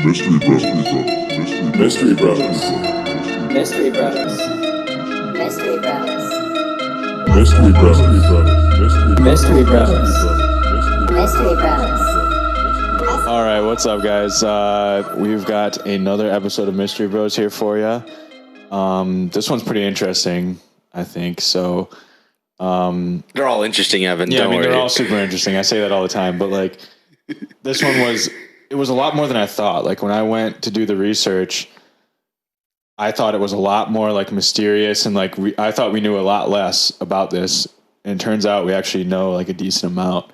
Mystery Brothers. Mystery Brothers. Mystery Brothers. Mystery Brothers. Mystery Brothers. Mystery Brothers. Mystery Brothers. All right, what's up, guys? We've got another episode of Mystery Bros here for you. This one's pretty interesting, I think. So, they're all interesting, Evan. yeah, Don't worry. they're all super interesting. I say that all the time, but like, this one was a lot more than I thought. Like when I went to do the research, I thought it was a lot more like mysterious and like I thought we knew a lot less about this. And it turns out we actually know like a decent amount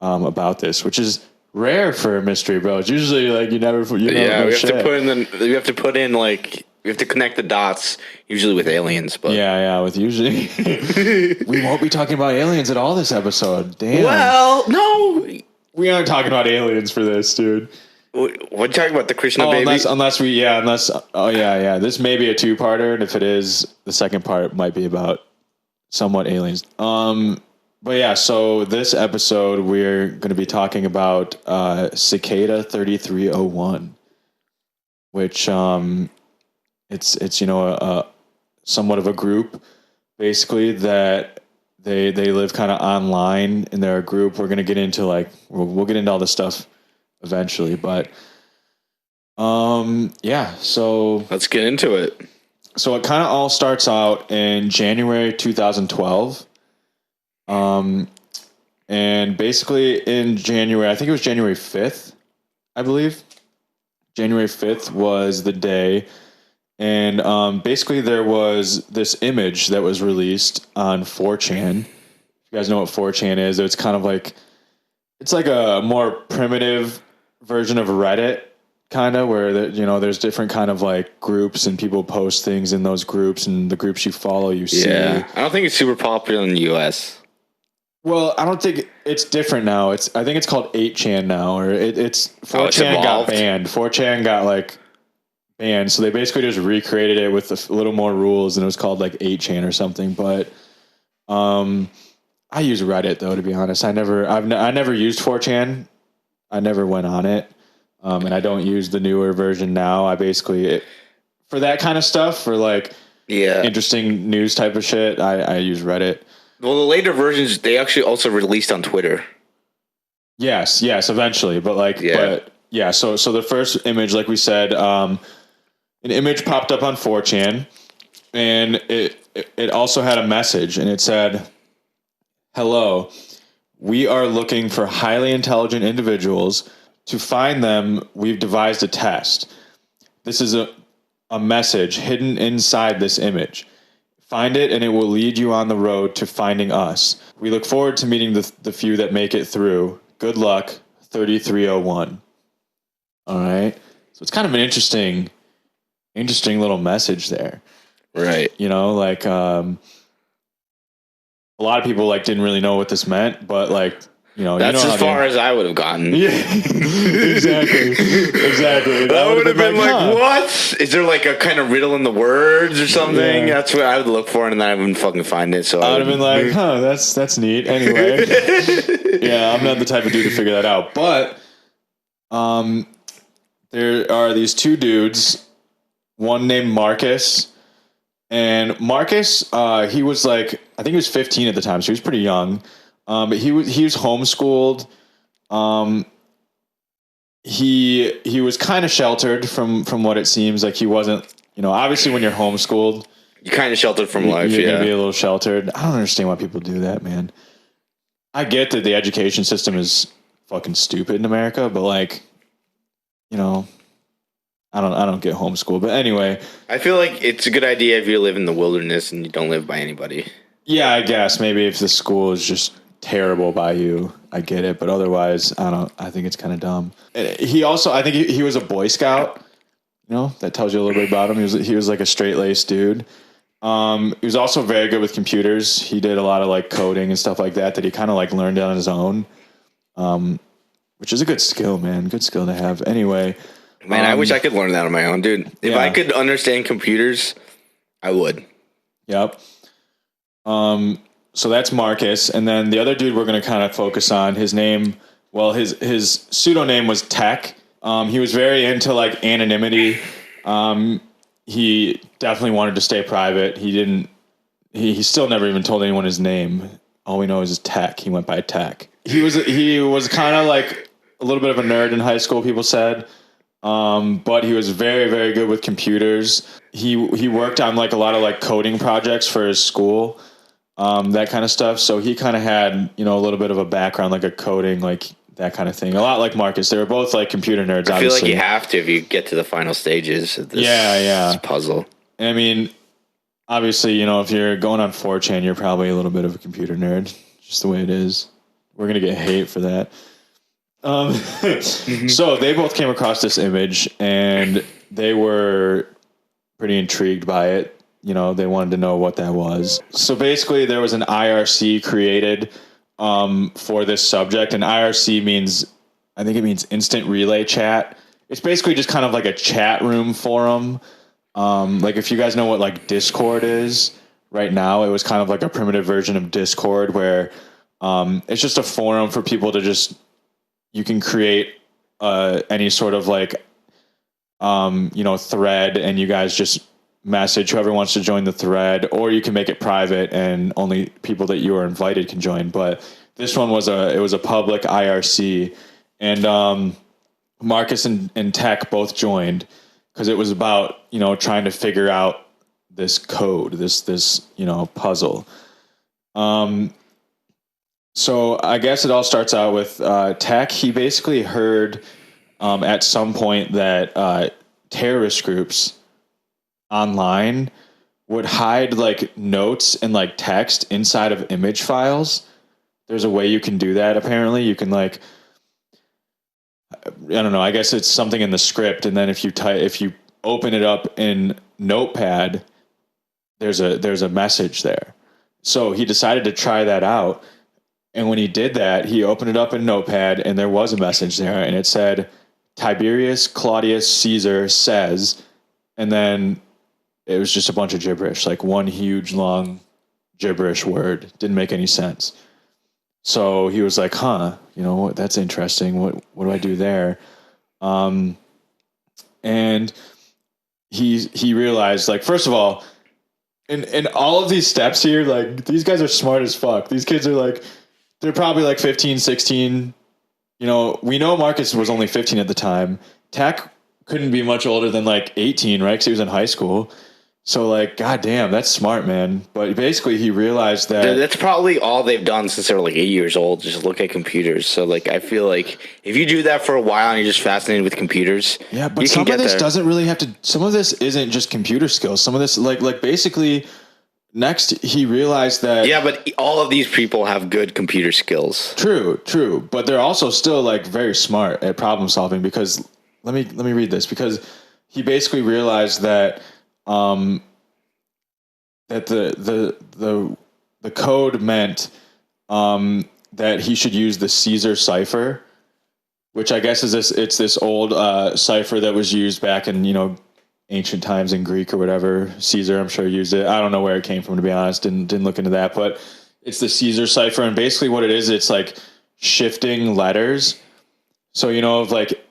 about this, which is rare for a mystery, bro. It's usually like you never. We have to connect the dots, usually with aliens. But with usually we won't be talking about aliens at all this episode. Damn. well, no, we aren't talking about aliens for this, dude. what are you talking about? The Krishna baby? Unless this may be a two-parter, and if it is, the second part might be about somewhat aliens. But yeah, so this episode we're going to be talking about Cicada 3301, which it's a somewhat of a group basically that they live kind of online, and they're a group. We're going to get into we'll get into all this stuff eventually, but so Let's get into it. So it kind of all starts out in January 2012. And basically in January, I think it was January 5th, I believe. January 5th was the day. And basically there was this image that was released on 4chan. If you guys know what 4chan is, it's kind of like, it's like a more primitive version of Reddit, kind of, where there's different kind of like groups and people post things in those groups, and the groups you follow, you see. Yeah, I don't think it's super popular in the U.S. Well, I don't think it's different now. I think it's called 8chan now, or it's 4chan got banned. 4chan got banned, so they basically just recreated it with a little more rules, and it was called 8chan or something. But I use Reddit though, to be honest. I never used 4chan. I never went on it, and I don't use the newer version now. I basically for that kind of stuff, for interesting news type of shit, I use Reddit. Well, the later versions, they actually also released on Twitter. Yes, eventually. So the first image, like we said, an image popped up on 4chan, and it also had a message, and it said, "Hello, we are looking for highly intelligent individuals. To find them, we've devised a test. This is a message hidden inside this image. Find it, and it will lead you on the road to finding us. We look forward to meeting the few that make it through. Good luck, 3301. All right. So it's kind of an interesting little message there. Right. A lot of people didn't really know what this meant, but that's as far as I would have gotten. Yeah, exactly. That would have been what? Is there a kind of riddle in the words or something? Yeah. That's what I would look for, and then I wouldn't fucking find it. So I would have been that's neat. Anyway, yeah, I'm not the type of dude to figure that out. But there are these two dudes, one named Marcus. And Marcus, he was I think he was 15 at the time, so he was pretty young. But he was homeschooled. He was kind of sheltered from what it seems. He wasn't, obviously when you're homeschooled, you're kind of sheltered from life. You're gonna be a little sheltered. I don't understand why people do that, man. I get that the education system is fucking stupid in America, but I don't get homeschooled. But anyway, I feel like it's a good idea if you live in the wilderness and you don't live by anybody. Yeah, I guess maybe if the school is just terrible by you, I get it. But otherwise, I think it's kind of dumb. He also, I think he was a Boy Scout. That tells you a little bit about him. He was a straight-laced dude. He was also very good with computers. He did a lot of coding and stuff like that he kind of learned on his own. Which is a good skill, man. Good skill to have. Anyway, man, I wish I could learn that on my own, dude. If I could understand computers, I would. Yep. So that's Marcus, and then the other dude we're going to kind of focus on, his name, his pseudonym was Tech, He was very into like anonymity. He definitely wanted to stay private. He still never even told anyone his name. All we know is his Tech. He went by Tech. He was kind of like a little bit of a nerd in high school, people said. But he was very, very good with computers. He worked on like a lot of like coding projects for his school, that kind of stuff. So he kind of had, a little bit of a background, like a coding, like that kind of thing. A lot like Marcus. They were both like computer nerds. I feel obviously. like you have to if you get to the final stages of this puzzle. I mean, obviously, if you're going on 4chan, you're probably a little bit of a computer nerd. Just the way it is. We're going to get hate for that. So they both came across this image and they were pretty intrigued by it. They wanted to know what that was. So basically there was an IRC created for this subject, and IRC means, I think it means instant relay chat. It's basically just kind of like a chat room forum. Like if you guys know what like Discord is right now, it was kind of like a primitive version of Discord where it's just a forum for people to just, you can create any sort of like, thread, and you guys just message whoever wants to join the thread, or you can make it private and only people that you are invited can join. But this one was a public IRC, and Marcus and Tech both joined because it was about, trying to figure out this code, this puzzle. So I guess it all starts out with Tech. He basically heard at some point that terrorist groups online would hide like notes and like text inside of image files. There's a way you can do that. Apparently you can like, I don't know, I guess it's something in the script. And then if you open it up in Notepad, there's a message there. So he decided to try that out. And when he did that, he opened it up in Notepad and there was a message there, and it said, Tiberius Claudius Caesar says, and then it was just a bunch of gibberish, like one huge long gibberish word. Didn't make any sense. So he was like, that's interesting. What do I do there? And he realized, like, first of all, in all of these steps here, like, these guys are smart as fuck. These kids are like, they're probably like 15, 16. We know Marcus was only 15 at the time. Tech couldn't be much older than like 18, right? Because he was in high school. So like, goddamn, that's smart, man. But basically he realized that that's probably all they've done since they were like 8 years old. Just look at computers. So like, I feel like if you do that for a while and you're just fascinated with computers, yeah, but some of this doesn't really have to, some of this isn't just computer skills. Some of this like basically next he realized that, yeah, but all of these people have good computer skills. True. But they're also still like very smart at problem solving, because let me read this, because he basically realized that that the code meant that he should use the Caesar Cipher, which I guess it's this old cipher that was used back in ancient times in Greek or whatever. Caesar, I'm sure, used it. I don't know where it came from, to be honest. Didn't look into that, but it's the Caesar Cipher, and basically what it is, it's like shifting letters. So if like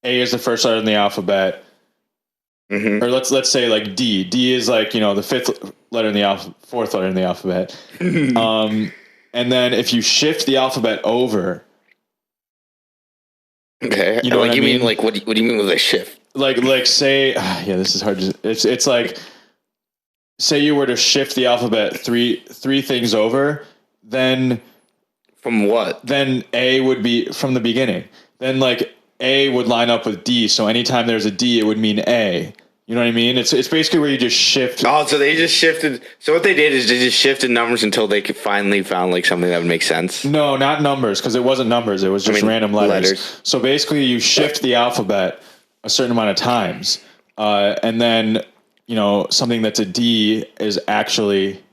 A is the first letter in the alphabet. Mm-hmm. Or let's say like D. D is like, the fifth letter in the fourth letter in the alphabet. And then if you shift the alphabet over. Okay. You know what you mean? Like, what do you mean with a shift? Like say, this is hard to, it's like, say you were to shift the alphabet three things over, then. From what? Then A would be from the beginning. Then like A would line up with D. So anytime there's a D, it would mean A. You know what I mean? It's basically where you just shift. Oh, so they just shifted. So what they did is they just shifted numbers until they could finally found like something that would make sense. No, not numbers, because it wasn't numbers. It was just random letters. So basically you shift the alphabet a certain amount of times. And then, something that's a D is actually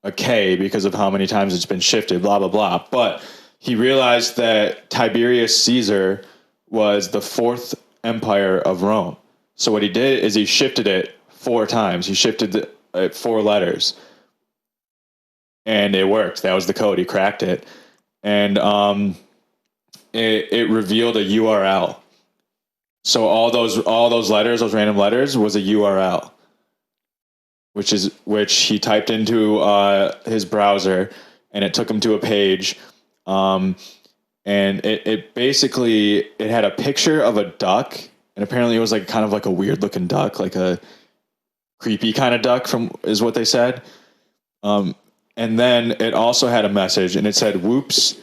a K because of how many times it's been shifted, blah, blah, blah. But he realized that Tiberius Caesar was the fourth empire of Rome. So what he did is he shifted it 4 times. He shifted it 4 letters. And it worked. That was the code. He cracked it. And it revealed a URL. So all those letters, those random letters, was a URL, which he typed into his browser, and it took him to a page, and it basically it had a picture of a duck, and apparently it was like kind of like a weird looking duck, like a creepy kind of duck is what they said. And then it also had a message, and it said, "Whoops,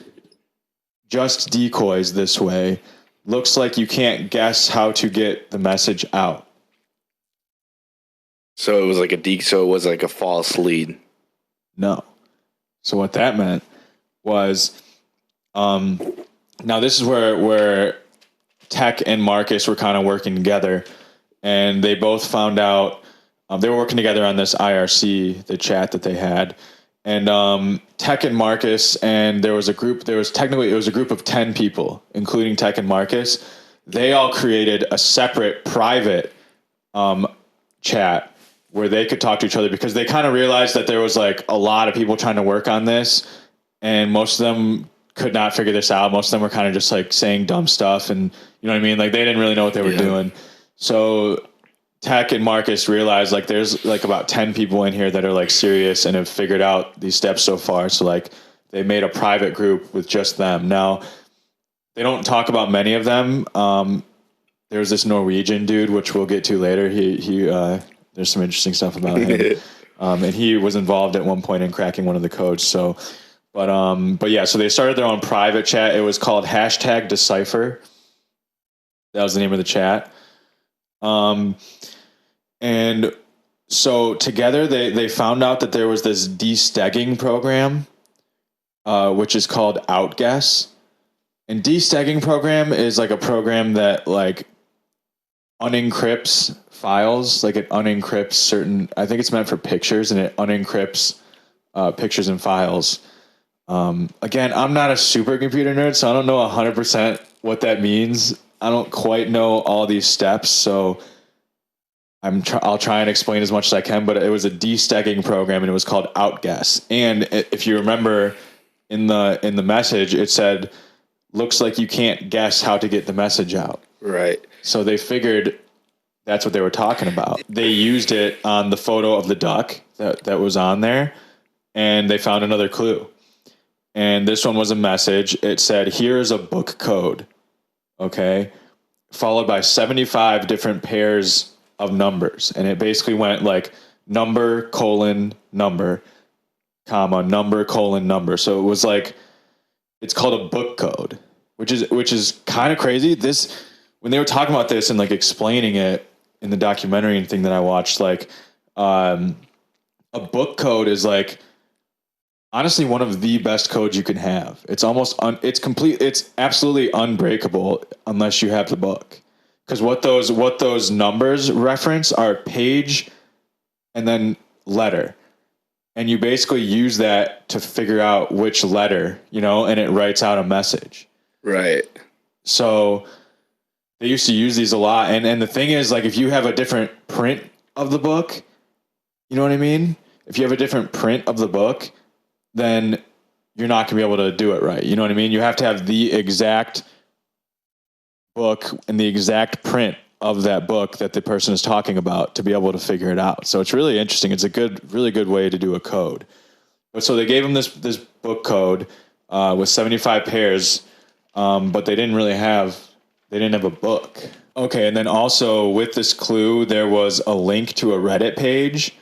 just decoys this way. Looks like you can't guess how to get the message out." So it was like a false lead. No. So what that meant was, now this is where Tech and Marcus were kind of working together, and they both found out they were working together on this IRC, the chat that they had. And Tech and Marcus, and it was a group of 10 people, including Tech and Marcus. They all created a separate private chat where they could talk to each other, because they kind of realized that there was like a lot of people trying to work on this, and most of them could not figure this out. Most of them were kind of just like saying dumb stuff, and you know what I mean? Like they didn't really know what they were doing. So Tech and Marcus realized like there's like about 10 people in here that are like serious and have figured out these steps so far. So like they made a private group with just them. Now they don't talk about many of them. There's this Norwegian dude, which we'll get to later. He there's some interesting stuff about him. And he was involved at one point in cracking one of the codes. So, but yeah, so they started their own private chat. It was called #Decipher. That was the name of the chat. And so together they found out that there was this destegging program, which is called Outguess. And destegging program is like a program that like unencrypts files. Like it unencrypts certain, I think it's meant for pictures, and it unencrypts pictures and files. Again, I'm not a super computer nerd, so I don't know 100% what that means. I don't quite know all these steps, so I'll try and explain as much as I can, but it was a destegging program, and it was called Outguess. And if you remember in the message, it said, "Looks like you can't guess how to get the message out." Right. So they figured that's what they were talking about. They used it on the photo of the duck that was on there, and they found another clue. And this one was a message. It said, "Here's a book code." Okay. Followed by 75 different pairs of numbers, and it basically went like number, number, comma, number, number. So it was like, it's called a book code, which is kind of crazy. This, when they were talking about this and like explaining it in the documentary and thing that I watched, like a book code is like honestly one of the best codes you can have. It's almost it's absolutely unbreakable unless you have the book. Because what those numbers reference are page and then letter. And you basically use that to figure out which letter, and it writes out a message. Right. So they used to use these a lot. And the thing is, like, if you have a different print of the book, you know what I mean? If you have a different print of the book, then you're not going to be able to do it right. You know what I mean? You have to have the exact book and the exact print of that book that the person is talking about to be able to figure it out. So it's really interesting. It's a really good way to do a code. But so they gave him this book code with 75 pairs, but they didn't have a book. Okay, and then also with this clue, there was a link to a Reddit page,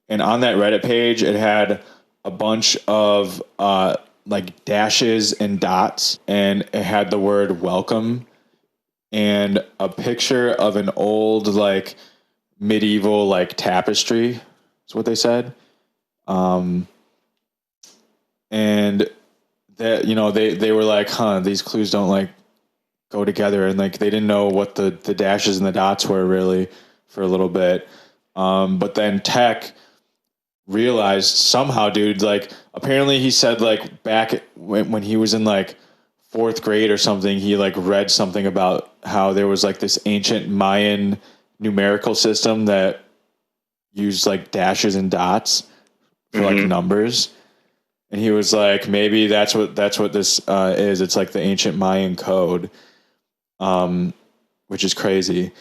and on that Reddit page, it had a bunch of like dashes and dots, and it had the word welcome and a picture of an old like medieval like tapestry. That's what they said. And that, they were like, these clues don't like go together, and like they didn't know what the dashes and the dots were really for a little bit. But then Tech realized somehow, dude, like apparently he said like back when he was in like 4th grade or something, he like read something about how there was like this ancient Mayan numerical system that used like dashes and dots for like numbers. And he was like, maybe that's what this is. It's like the ancient Mayan code, which is crazy.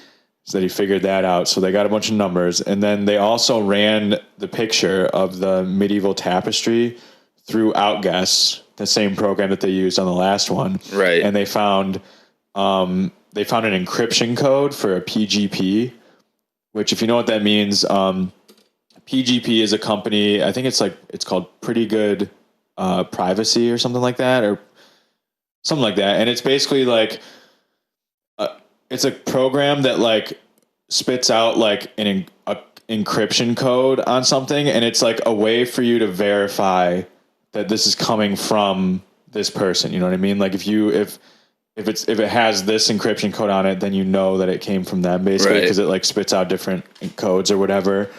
So that he figured that out. So they got a bunch of numbers, and then they also ran the picture of the medieval tapestry through Outguess, the same program that they used on the last one. Right. And they found an encryption code for a PGP, which, if you know what that means, PGP is a company. I think it's called Pretty Good Privacy or something like that, and it's basically like. It's a program that like spits out like an encryption code on something, and it's like a way for you to verify that this is coming from this person. You know what I mean? Like if it has this encryption code on it, then you know that it came from them, basically, because it like spits out different codes or whatever.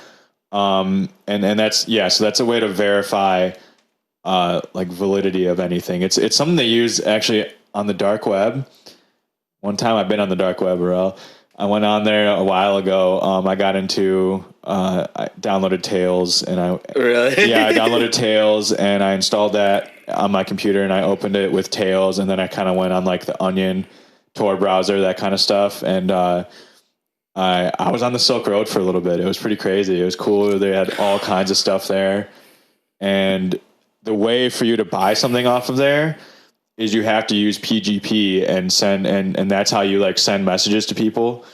And that's so that's a way to verify like validity of anything. It's something they use actually on the dark web. One time I've been on the dark web, Rel. I went on there a while ago. I got into, I downloaded Tails, and I downloaded Tails, and I installed that on my computer, and I opened it with Tails, and then I kind of went on like the Onion Tor browser, that kind of stuff, and I was on the Silk Road for a little bit. It was pretty crazy. It was cool. They had all kinds of stuff there, and the way for you to buy something off of there is you have to use PGP and send, and that's how you like send messages to people.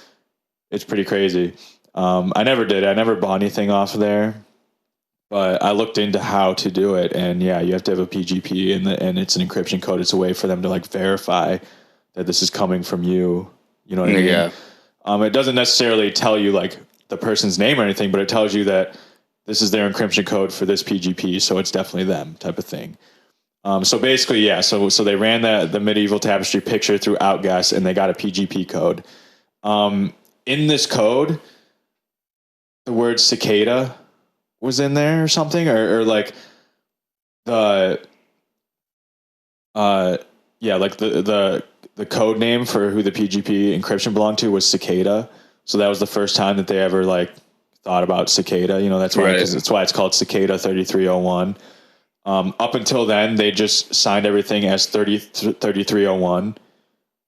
It's pretty crazy. I never did. I never bought anything off of there, but I looked into how to do it. And you have to have a PGP, and it's an encryption code. It's a way for them to like verify that this is coming from you. You know what I mean? Yeah. It doesn't necessarily tell you like the person's name or anything, but it tells you that this is their encryption code for this PGP. So it's definitely them, type of thing. So basically, so they ran the medieval tapestry picture through Outguess, and they got a PGP code. In this code, the word cicada was in there or something, or like the code name for who the PGP encryption belonged to was Cicada. So that was the first time that they ever like thought about Cicada. You know, that's why that's why it's called Cicada 3301. Up until then, they just signed everything as 3301.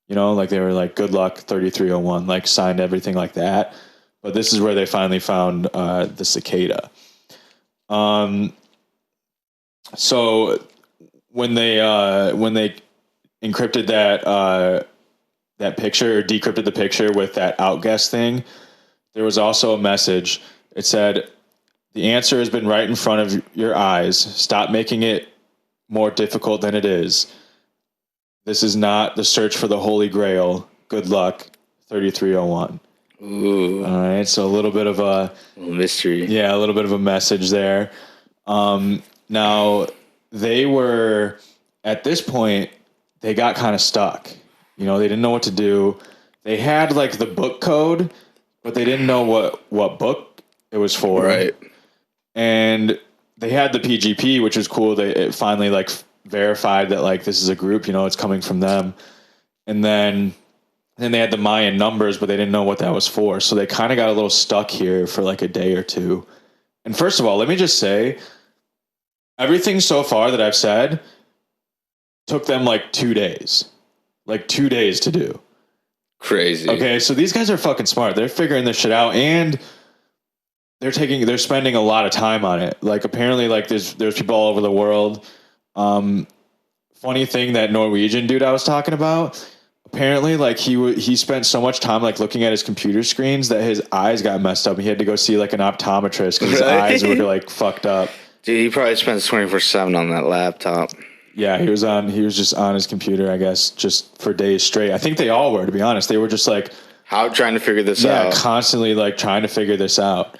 You know, like they were like, good luck 3301, like signed everything like that. But this is where they finally found the cicada. So when they encrypted that picture, or decrypted the picture with that outguess thing, there was also a message. It said, "The answer has been right in front of your eyes. Stop making it more difficult than it is. This is not the search for the Holy Grail. Good luck, 3301. Ooh. All right. So a little bit of a mystery. Yeah, a little bit of a message there. Now they were, at this point, they got kind of stuck. You know, they didn't know what to do. They had like the book code, but they didn't know what book it was for. Right. And they had the PGP, which was cool. It finally like verified that like this is a group, you know, it's coming from them. And then they had the Mayan numbers, but they didn't know what that was for. So they kind of got a little stuck here for like a day or two. And first of all, let me just say, everything so far that I've said took them like 2 days. Like 2 days to do. Crazy. Okay, so these guys are fucking smart. They're figuring this shit out, and they're spending a lot of time on it. Like apparently, like there's people all over the world. Funny thing, that Norwegian dude I was talking about, apparently like he spent so much time like looking at his computer screens that his eyes got messed up. He had to go see like an optometrist because his eyes were like fucked up. Dude, he probably spends 24/7 on that laptop. Yeah, he was just on his computer, I guess, just for days straight. I think they all were, to be honest. They were just like, trying to figure this out. Constantly like trying to figure this out.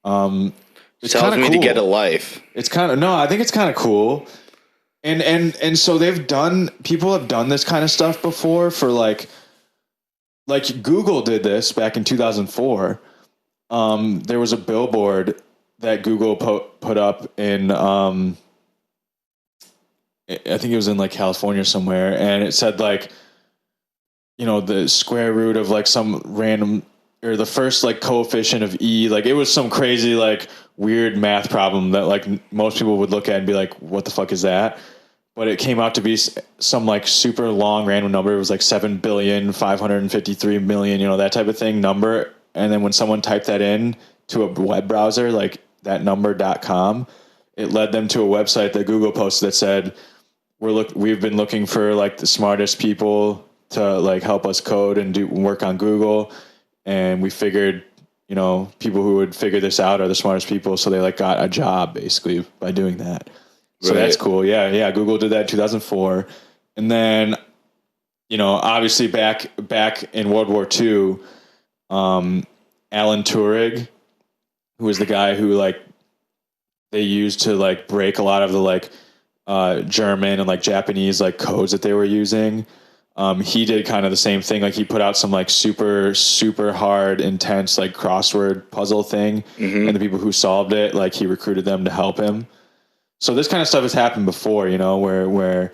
It's tells me cool to get a life. It's I think it's kind of cool. And so people have done this kind of stuff before for like Google did this back in 2004. There was a billboard that Google put up in, I think it was in like California somewhere, and it said like, you know, the square root of like some random, or the first like coefficient of E, like it was some crazy like weird math problem that like most people would look at and be like, what the fuck is that? but it came out to be some like super long random number. It was like 7,553,000,000, you know, that type of thing number. And then when someone typed that in to a web browser, like that number.com, it led them to a website that Google posted that said, we've been looking for like the smartest people to like help us code and do work on Google. And we figured, you know, people who would figure this out are the smartest people. So they like got a job basically by doing that. So that's cool. Yeah. Google did that in 2004. And then, you know, obviously back in World War II, Alan Turing, who was the guy who like they used to like break a lot of the like German and like Japanese like codes that they were using. He did kind of the same thing. Like he put out some like super, super hard, intense like crossword puzzle thing. And the people who solved it, like he recruited them to help him. So this kind of stuff has happened before, you know, where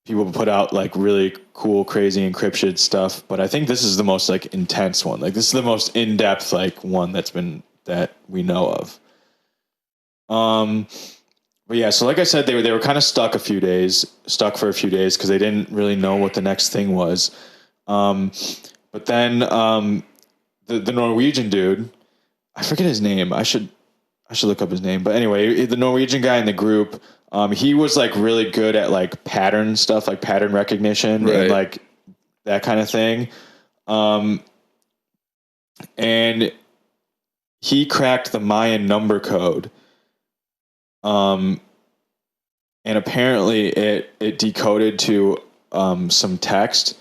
people put out like really cool, crazy encryption stuff. But I think this is the most like intense one. Like this is the most in-depth like one that we know of. But yeah, so like I said, they were kind of stuck for a few days because they didn't really know what the next thing was. But then the Norwegian dude, I forget his name. I should look up his name. But anyway, the Norwegian guy in the group, he was like really good at like pattern stuff, like pattern recognition and like that kind of thing. And he cracked the Mayan number code. And apparently it decoded to some text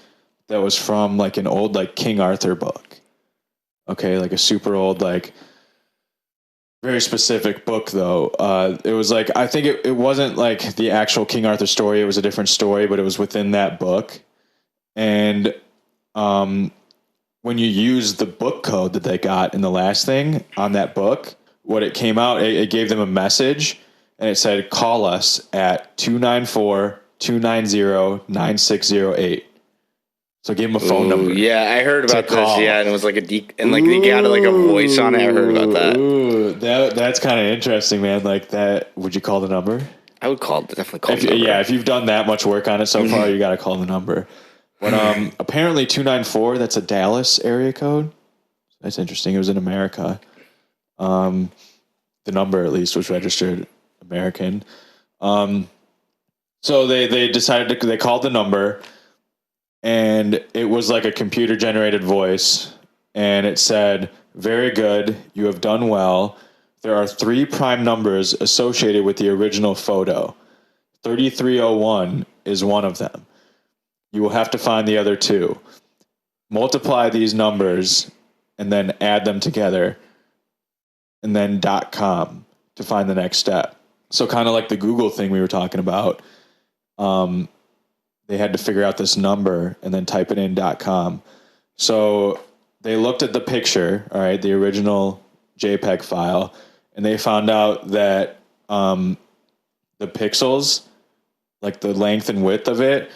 that was from like an old like King Arthur book. Okay, like a super old like very specific book though. It was like I think it wasn't like the actual King Arthur story. It was a different story, but it was within that book. And when you use the book code that they got in the last thing on that book, what it came out, it gave them a message. And it said, call us at 294-290-9608. So give him a phone number. Yeah, I heard about this. Yeah, and it was like and like they got like a voice on it. I heard about that. Ooh, that's kind of interesting, man. Like that. Would you call the number? I would definitely call the number. Yeah, if you've done that much work on it so far, you got to call the number. But apparently 294, that's a Dallas area code. That's interesting. It was in America. The number at least was registered American. So they decided they called the number, and it was like a computer generated voice, and it said, very good, you have done well. There are 3 prime numbers associated with the original photo. 3301 is one of them. You will have to find the other 2. Multiply these numbers and then add them together, and then .com to find the next step. So kind of like the Google thing we were talking about, they had to figure out this number and then type it in .com. So they looked at the picture, all right, the original JPEG file, and they found out that the pixels, like the length and width of it,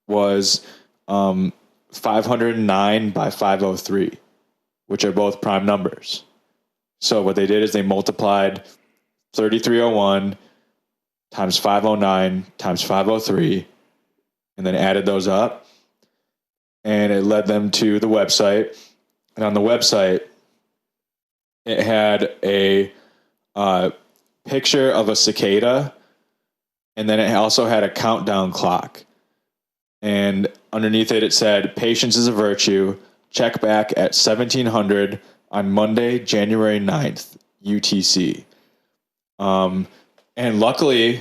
was 509 by 503, which are both prime numbers. So what they did is they multiplied 3301 times 509 times 503 and then added those up, and it led them to the website. And on the website, it had a picture of a cicada, and then it also had a countdown clock. And underneath it, it said, patience is a virtue. Check back at 1700 on Monday, January 9th, UTC. And luckily,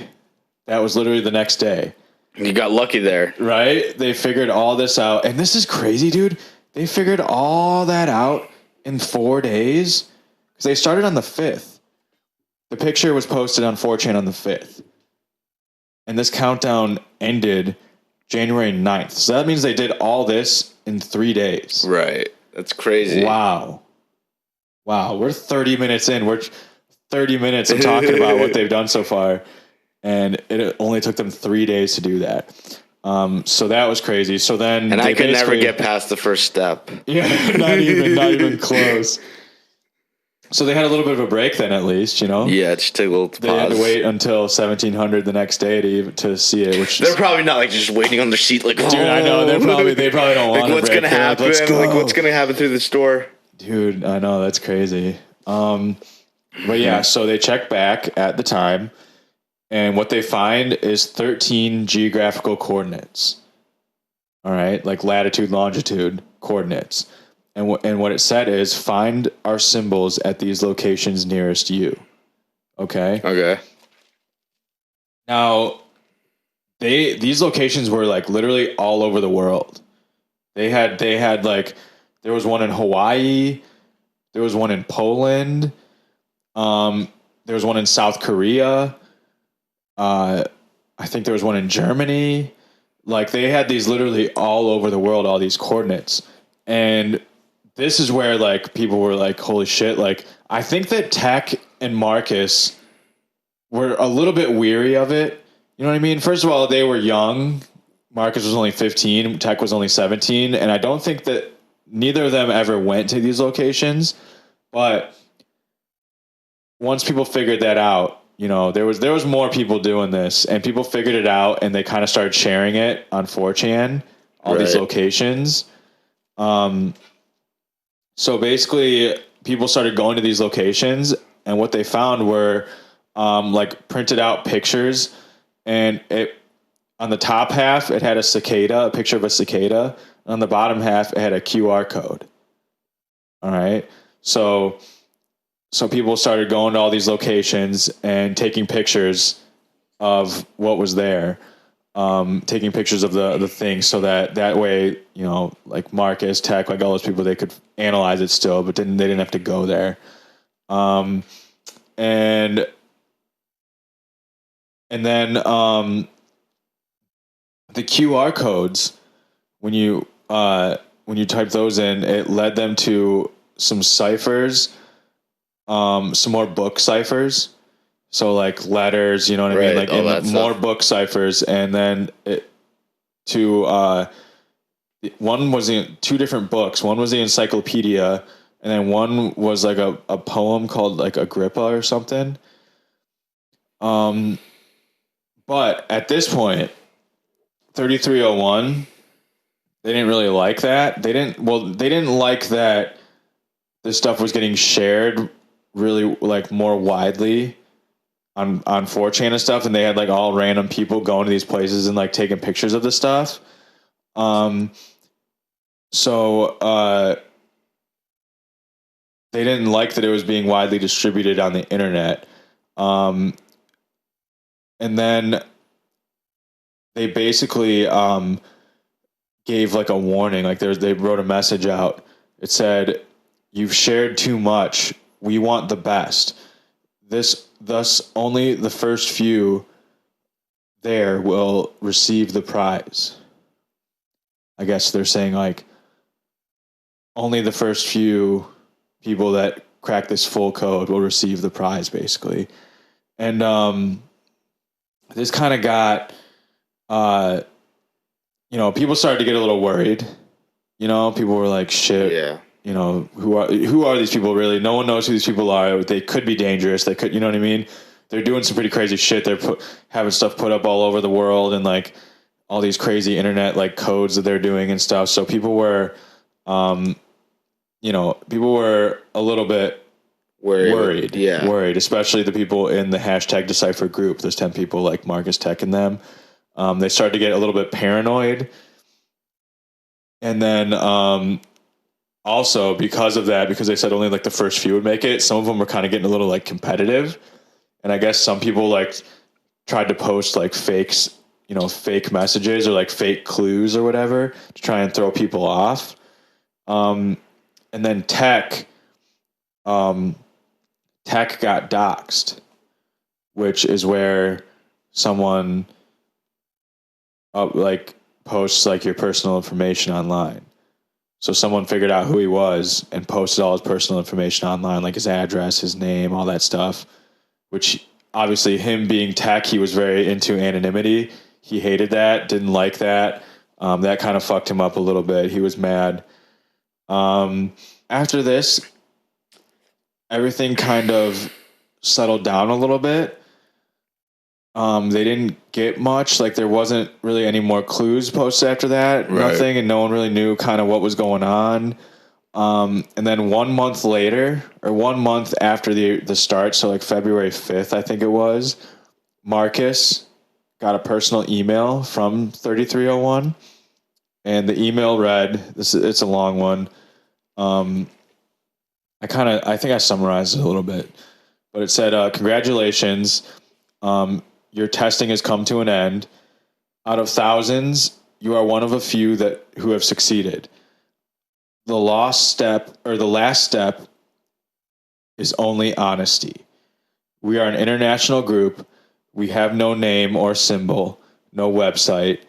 that was literally the next day. You got lucky there. Right? They figured all this out. And this is crazy, dude. They figured all that out in 4 days because they started on the 5th. The picture was posted on 4chan on the 5th. And this countdown ended January 9th. So that means they did all this in 3 days. Right. That's crazy. Wow. We're 30 minutes in. We're 30 minutes of talking about what they've done so far. And it only took them 3 days to do that. So that was crazy. So then, and I could never get past the first step. Yeah, not even close. So they had a little bit of a break then, at least, you know? Yeah, just take a little They had to wait until 1700 the next day to see it, which they're probably not like just waiting on their seat like, dude, I know. They probably don't want like, what's going to happen? Like, what's going to happen through the store? Dude, I know, that's crazy. But yeah, so they check back at the time, and what they find is 13 geographical coordinates. All right, like latitude, longitude coordinates. And what it said is, find our symbols at these locations nearest you. Okay. Okay. Now, these locations were like literally all over the world. They had like, there was one in Hawaii, there was one in Poland, there was one in South Korea. I think there was one in Germany. Like, they had these literally all over the world, all these coordinates. And this is where like people were like, holy shit. Like, I think that Tech and Marcus were a little bit weary of it. You know what I mean? First of all, they were young. Marcus was only 15. Tech was only 17. And I don't think that neither of them ever went to these locations. But once people figured that out, you know, there was more people doing this, and people figured it out, and they kind of started sharing it on 4chan, all these locations. So basically, people started going to these locations, and what they found were like printed out pictures, and it on the top half it had a picture of a cicada, and on the bottom half it had a QR code. All right, so people started going to all these locations and taking pictures of what was there. Taking pictures of the thing, so that way, you know, like Marcus, Tech, like all those people, they could analyze it still, but then they didn't have to go there. And then the QR codes, when you type those in, it led them to some ciphers, some more book ciphers. So like letters, you know what I mean? Like more book ciphers. And then one was in two different books. One was the encyclopedia, and then one was like a poem called like Agrippa or something. But at this point, 3301, they didn't really like that. They didn't like that this stuff was getting shared really like more widely on 4chan and stuff, and they had like all random people going to these places and like taking pictures of the stuff. So they didn't like that it was being widely distributed on the internet. And then they basically gave like a warning, like they wrote a message out. It said, "You've shared too much. We want the best. Thus, only the first few there will receive the prize." I guess they're saying like only the first few people that crack this full code will receive the prize, basically. And this kind of got, you know, people started to get a little worried. You know, people were like, "Shit." Yeah. You know, who are these people really? No one knows who these people are. They could be dangerous. They could, you know what I mean? They're doing some pretty crazy shit. They're having stuff put up all over the world, and like all these crazy internet like codes that they're doing and stuff. So people were, you know, people were a little bit worried. Yeah. Worried, especially the people in the #Decipher group. There's 10 people like Marcus, Tech, and them. They started to get a little bit paranoid. And then, also, because of that, because they said only like the first few would make it, some of them were kind of getting a little like competitive. And I guess some people like tried to post like fakes, you know, fake messages or like fake clues or whatever to try and throw people off. And then Tech got doxxed, which is where someone like posts like your personal information online. So someone figured out who he was and posted all his personal information online, like his address, his name, all that stuff, which obviously him being Tech, he was very into anonymity. He hated that, didn't like that. That kind of fucked him up a little bit. He was mad. After this, everything kind of settled down a little bit. They didn't get much. Like there wasn't really any more clues posted after that. Right. Nothing, and no one really knew kind of what was going on. And then 1 month later, or 1 month after the start, so like February 5th, I think it was, Marcus got a personal email from 3301, and the email read, it's a long one. I think I summarized it a little bit, but it said, congratulations. Your testing has come to an end. Out of thousands, you are one of a few who have succeeded. The last step is only honesty. We are an international group. We have no name or symbol, no website.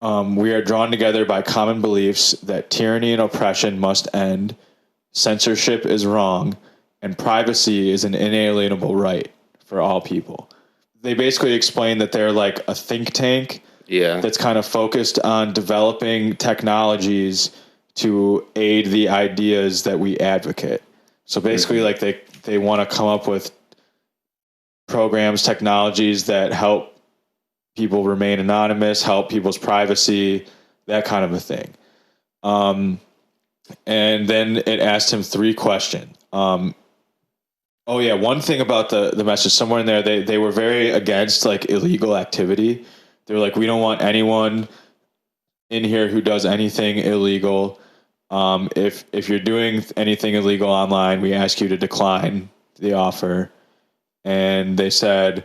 We are drawn together by common beliefs that tyranny and oppression must end, censorship is wrong, and privacy is an inalienable right for all people. They basically explain that they're like a think tank that's kind of focused on developing technologies to aid the ideas that we advocate. So basically like they want to come up with programs, technologies that help people remain anonymous, help people's privacy, that kind of a thing. And then it asked him 3 questions. Oh yeah, one thing about the message somewhere in there, they were very against like illegal activity. They were like, we don't want anyone in here who does anything illegal. If you're doing anything illegal online, we ask you to decline the offer. And they said,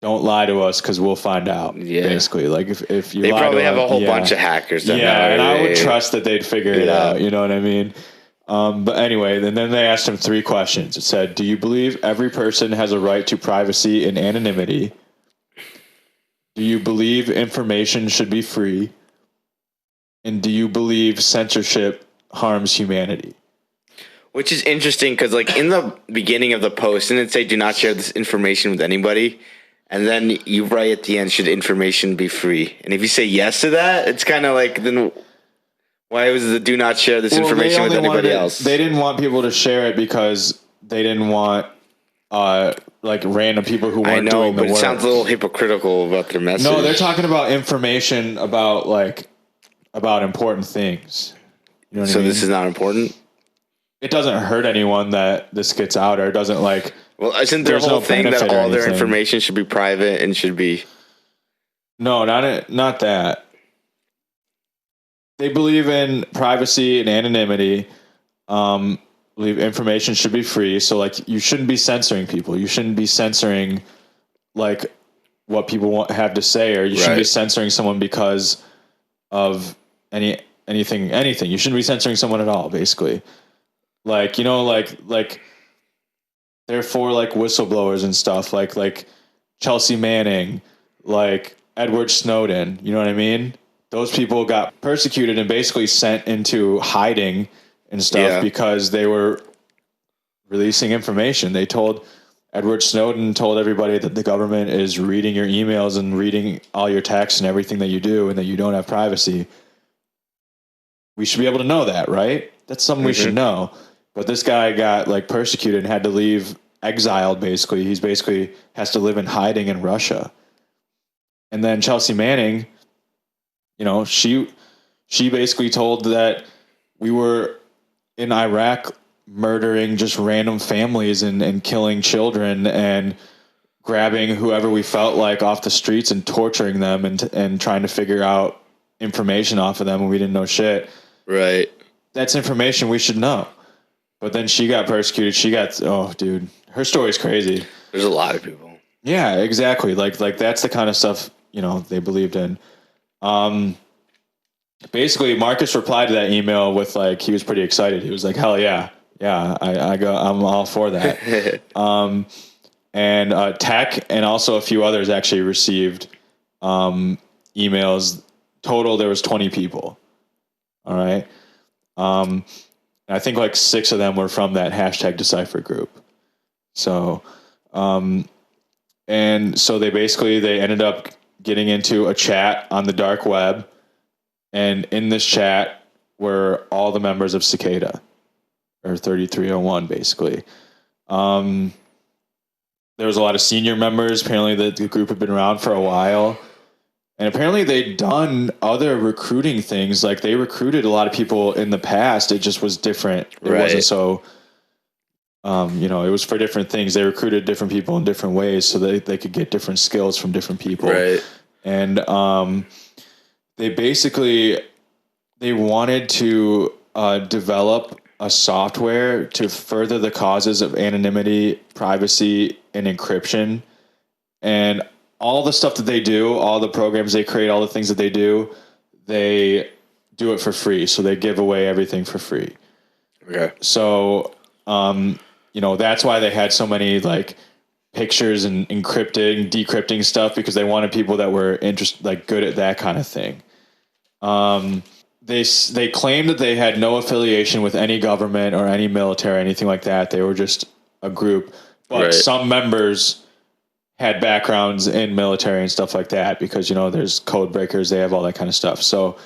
don't lie to us because we'll find out. Yeah. Basically, like if you they lie probably to have us, a whole bunch of hackers. That and I would trust that they'd figure it out. You know what I mean? But anyway, and then they asked him 3 questions. It said, do you believe every person has a right to privacy and anonymity? Do you believe information should be free? And do you believe censorship harms humanity? Which is interesting because, like, in the beginning of the post, didn't it say, do not share this information with anybody? And then you write at the end, should information be free? And if you say yes to that, it's kind of like, then why was the do not share this information with anybody else? They didn't want people to share it because they didn't want like random people who weren't doing the work. It sounds a little hypocritical about their message. No, they're talking about information about important things. You know what I mean? This is not important? It doesn't hurt anyone that this gets out, or it doesn't like... Well, isn't their whole thing that all their information should be private and should be... No, not that. They believe in privacy and anonymity. Believe information should be free. So, like, you shouldn't be censoring people. You shouldn't be censoring, like, what people have to say, or you shouldn't be censoring someone because of anything. You shouldn't be censoring someone at all, basically. Like, you know, like they're for like whistleblowers and stuff, like Chelsea Manning, like Edward Snowden. You know what I mean? Those people got persecuted and basically sent into hiding and stuff because they were releasing information. They told Edward Snowden told everybody that the government is reading your emails and reading all your texts and everything that you do, and that you don't have privacy. We should be able to know that, right? That's something we should know. But this guy got like persecuted and had to leave, exiled basically. He's basically has to live in hiding in Russia. And then Chelsea Manning, you know, she basically told that we were in Iraq murdering just random families and killing children and grabbing whoever we felt like off the streets and torturing them and trying to figure out information off of them when we didn't know shit. Right. That's information we should know. But then she got persecuted. Oh, dude, her story's crazy. There's a lot of people. Yeah, exactly. Like that's the kind of stuff, you know, they believed in. Basically, Marcus replied to that email with like, he was pretty excited. He was like, hell yeah. Yeah, I'm all for that. And Tech and also a few others actually received emails. Total, there was 20 people. All right. I think like 6 of them were from that #Decipher group. So, and so they ended up getting into a chat on the dark web. And in this chat were all the members of Cicada, or 3301, basically. There was a lot of senior members. Apparently, the group had been around for a while. And apparently they'd done other recruiting things. Like they recruited a lot of people in the past. It just was different. It wasn't so, it was for different things. They recruited different people in different ways so they could get different skills from different people. Right. And they wanted to develop a software to further the causes of anonymity, privacy, and encryption. And all the stuff that they do, all the programs they create, all the things that they do it for free. So they give away everything for free. Okay. So, that's why they had so many like pictures and encrypting, decrypting stuff, because they wanted people that were good at that kind of thing. They claimed that they had no affiliation with any government or any military, anything like that. They were just a group, but some members had backgrounds in military and stuff like that because, there's code breakers, they have all that kind of stuff. So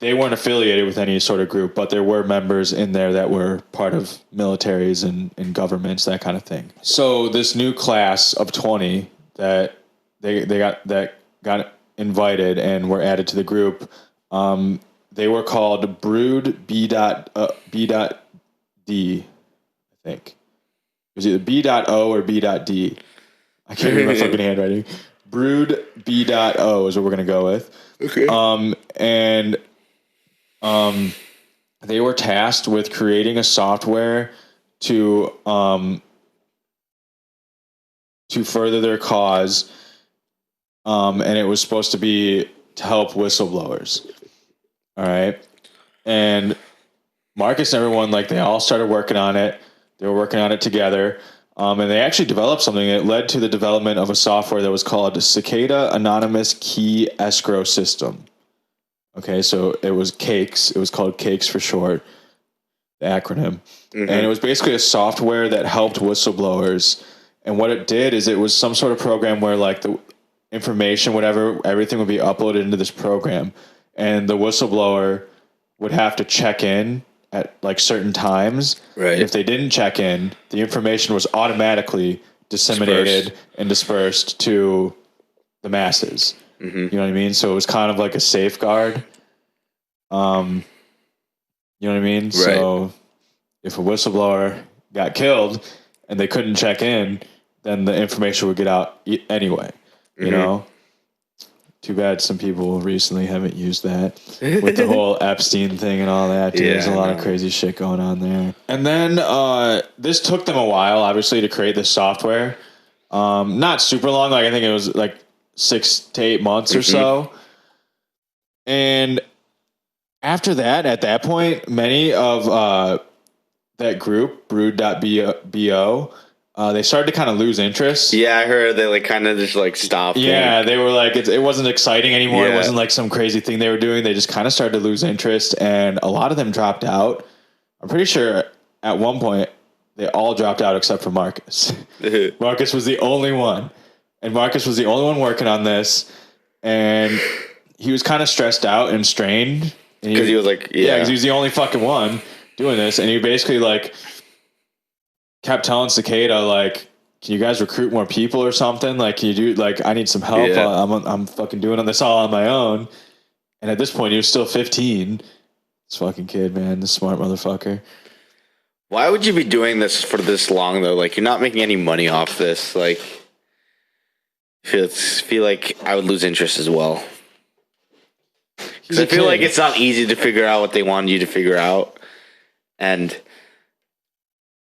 they weren't affiliated with any sort of group, but there were members in there that were part of militaries and governments, that kind of thing. So this new class of 20 that they got invited and were added to the group, they were called Brood B.D, I think. It was either B.O or B.D. I can't read my fucking handwriting. Brood B.O is what we're going to go with. Okay. They were tasked with creating a software to further their cause. And it was supposed to be to help whistleblowers. All right. And Marcus and everyone, they all started working on it. They were working on it together. And they actually developed something that led to the development of a software that was called Cicada Anonymous Key Escrow System. Okay, so it was CAKES. It was called CAKES for short, the acronym. Mm-hmm. And it was basically a software that helped whistleblowers. And what it did is it was some sort of program where the information, whatever, everything would be uploaded into this program. And the whistleblower would have to check in at certain times. Right. If they didn't check in, the information was automatically disseminated and dispersed to the masses. Mm-hmm. You know what I mean? So it was kind of like a safeguard. You know what I mean? Right. So if a whistleblower got killed and they couldn't check in, then the information would get out anyway. Mm-hmm. You know? Too bad some people recently haven't used that with the whole Epstein thing and all that. Dude. Yeah, there's a lot of crazy shit going on there. And then this took them a while, obviously, to create this software. Not super long. I think it was 6 to 8 months or so. And after that, at that point, many of that group, Brood.bo, they started to kind of lose interest. Yeah, I heard they kind of just stopped. Yeah, they were it wasn't exciting anymore. Yeah. It wasn't some crazy thing they were doing. They just kind of started to lose interest, and a lot of them dropped out. I'm pretty sure at one point they all dropped out except for Marcus. Marcus was the only one, and Marcus was the only one working on this, and he was kind of stressed out and strained because he was because he was the only fucking one doing this, and he basically kept telling Cicada, can you guys recruit more people or something? Can you do, I need some help. Yeah. I'm fucking doing this all on my own. And at this point, he was still 15. This fucking kid, man, this smart motherfucker. Why would you be doing this for this long, though? You're not making any money off this. Feel like I would lose interest as well. Because I feel like it's not easy to figure out what they wanted you to figure out. And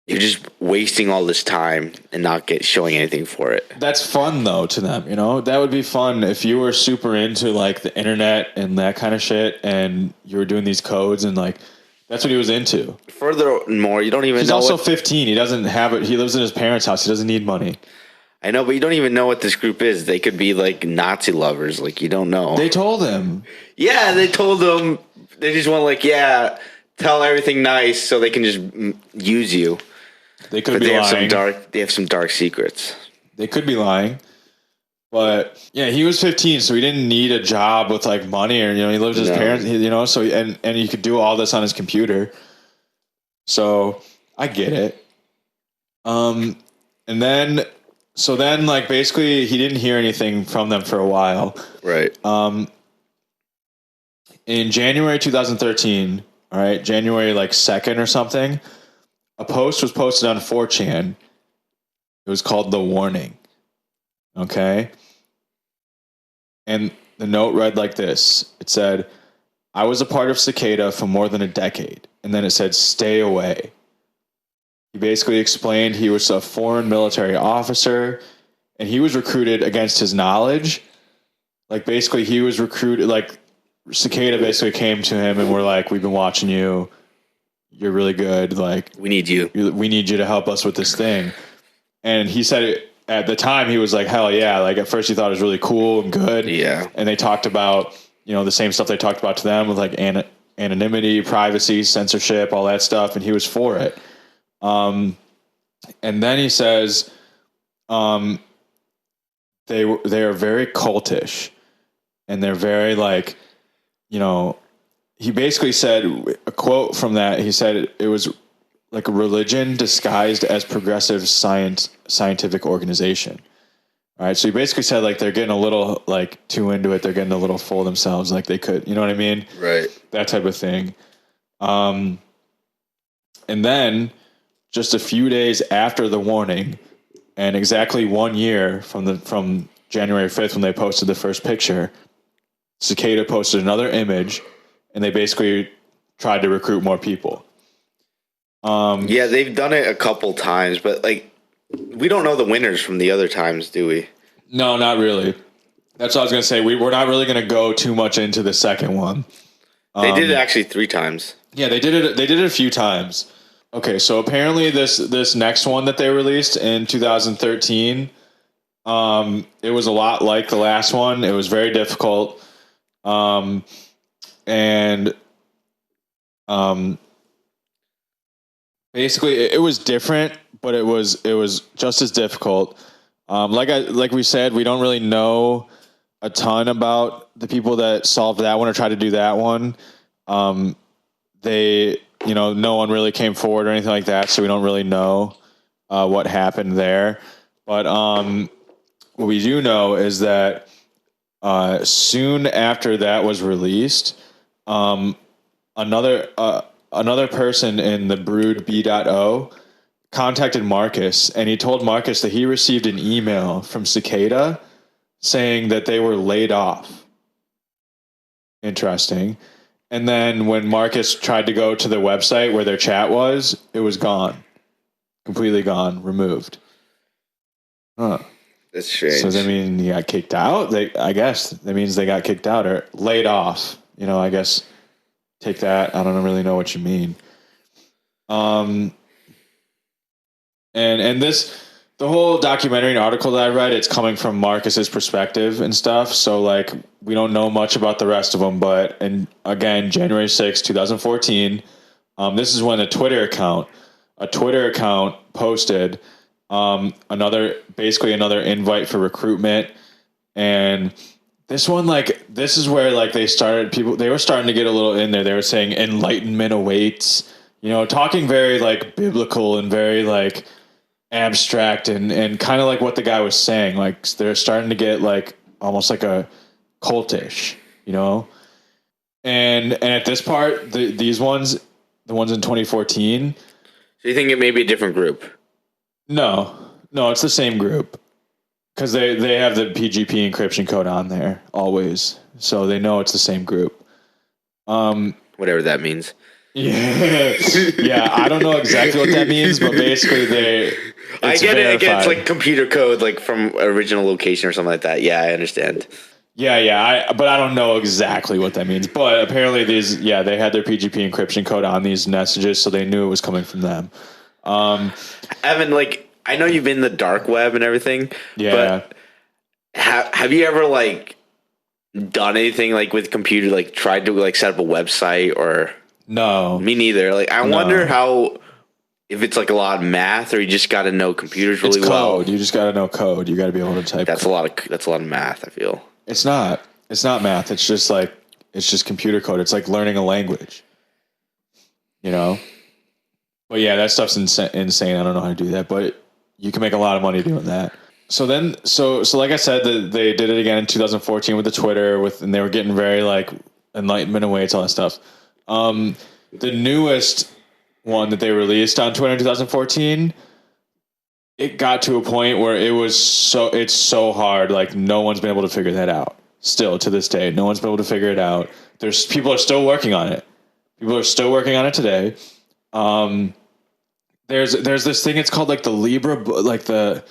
you're just wasting all this time and not showing anything for it. That's fun though to them, That would be fun if you were super into the internet and that kind of shit, and you were doing these codes and that's what he was into. Furthermore, you don't even. He's also 15. He doesn't have it. He lives in his parents' house. He doesn't need money. I know, but you don't even know what this group is. They could be Nazi lovers. You don't know. They told him. Yeah, they told him. They just want tell everything nice so they can just use you. They could be lying. They have some dark secrets. They could be lying. But yeah, he was 15, so he didn't need a job with money, or he lived with his parents, so and he could do all this on his computer. So I get it. And then like basically he didn't hear anything from them for a while. Right. In January 2013, all right, January like 2nd or something, a post was posted on 4chan. It was called The Warning. Okay. And the note read like this. It said, I was a part of Cicada for more than a decade. And then it said, stay away. He basically explained he was a foreign military officer and he was recruited against his knowledge. Like basically he was recruited, like Cicada basically came to him and were like, we've been watching you. You're really good. Like we need you. We need you to help us with this thing. And he said it at the time, he was like, hell yeah. Like at first he thought it was really cool and good. Yeah. And they talked about, the same stuff they talked about to them with like anonymity, privacy, censorship, all that stuff. And he was for it. And then he says, they are very cultish and they're very like, he basically said a quote from that. He said it was like a religion disguised as progressive scientific organization. All right. So he basically said like, they're getting a little like too into it. They're getting a little full of themselves. Like they could, you know what I mean? Right. That type of thing. And then just a few days after the warning and exactly 1 year from January 5th, when they posted the first picture, Cicada posted another image and they basically tried to recruit more people. Yeah, they've done it a couple times, but like we don't know the winners from the other times, do we? No, not really. That's what I was going to say. We're not really going to go too much into the second one. They did it actually 3 times. Yeah, they did it. They did it a few times. Okay, so apparently this next one that they released in 2013, it was a lot like the last one. It was very difficult. Basically it was different, but it was just as difficult. Like we said, we don't really know a ton about the people that solved that one or tried to do that one. No one really came forward or anything like that, so we don't really know what happened there. But what we do know is that soon after that was released, another person in the Brood B.O contacted Marcus, and he told Marcus that he received an email from Cicada saying that they were laid off. Interesting. And then when Marcus tried to go to the website where their chat was, it was gone. Completely gone, removed. Huh. That's strange. So does that mean he got kicked out? I guess that means they got kicked out or laid off. I guess take that. I don't really know what you mean. And the whole documentary and article that I read, it's coming from Marcus's perspective and stuff. So like, we don't know much about the rest of them, but, and again, January 6th, 2014, this is when a Twitter account posted, another invite for recruitment. And this one, this is where they were starting to get a little in there. They were saying enlightenment awaits, talking very biblical and very abstract and kind of like what the guy was saying. They're starting to get almost like a cultish, and at this part, the ones in 2014. So you think it may be a different group? No, it's the same group because they have the PGP encryption code on there always, so they know it's the same group. Whatever that means. Yeah. I don't know exactly what that means, but basically I get it. It's like computer code, from original location or something like that. Yeah, I understand. Yeah. But I don't know exactly what that means. But apparently they had their PGP encryption code on these messages, so they knew it was coming from them. Evan, I know you've been in the dark web and everything. Yeah. But have you ever done anything with computer, tried to set up a website or? No, me neither. I wonder how, if it's a lot of math or you just got to know computers really well. You just got to know code. You got to be able to type. That's code. That's a lot of math. I feel it's not math. It's just computer code. It's like learning a language. But yeah, that stuff's insane. I don't know how to do that, but you can make a lot of money doing that. So then, so like I said, they did it again in 2014 with the Twitter, and they were getting very like enlightenment awaits, all that stuff. The newest one that they released on Twitter in 2014, it got to a point where it's so hard. Like no one's been able to figure that out. Still to this day, no one's been able to figure it out. People are still working on it. People are still working on it today. There's this thing. It's called like the Libra, like the.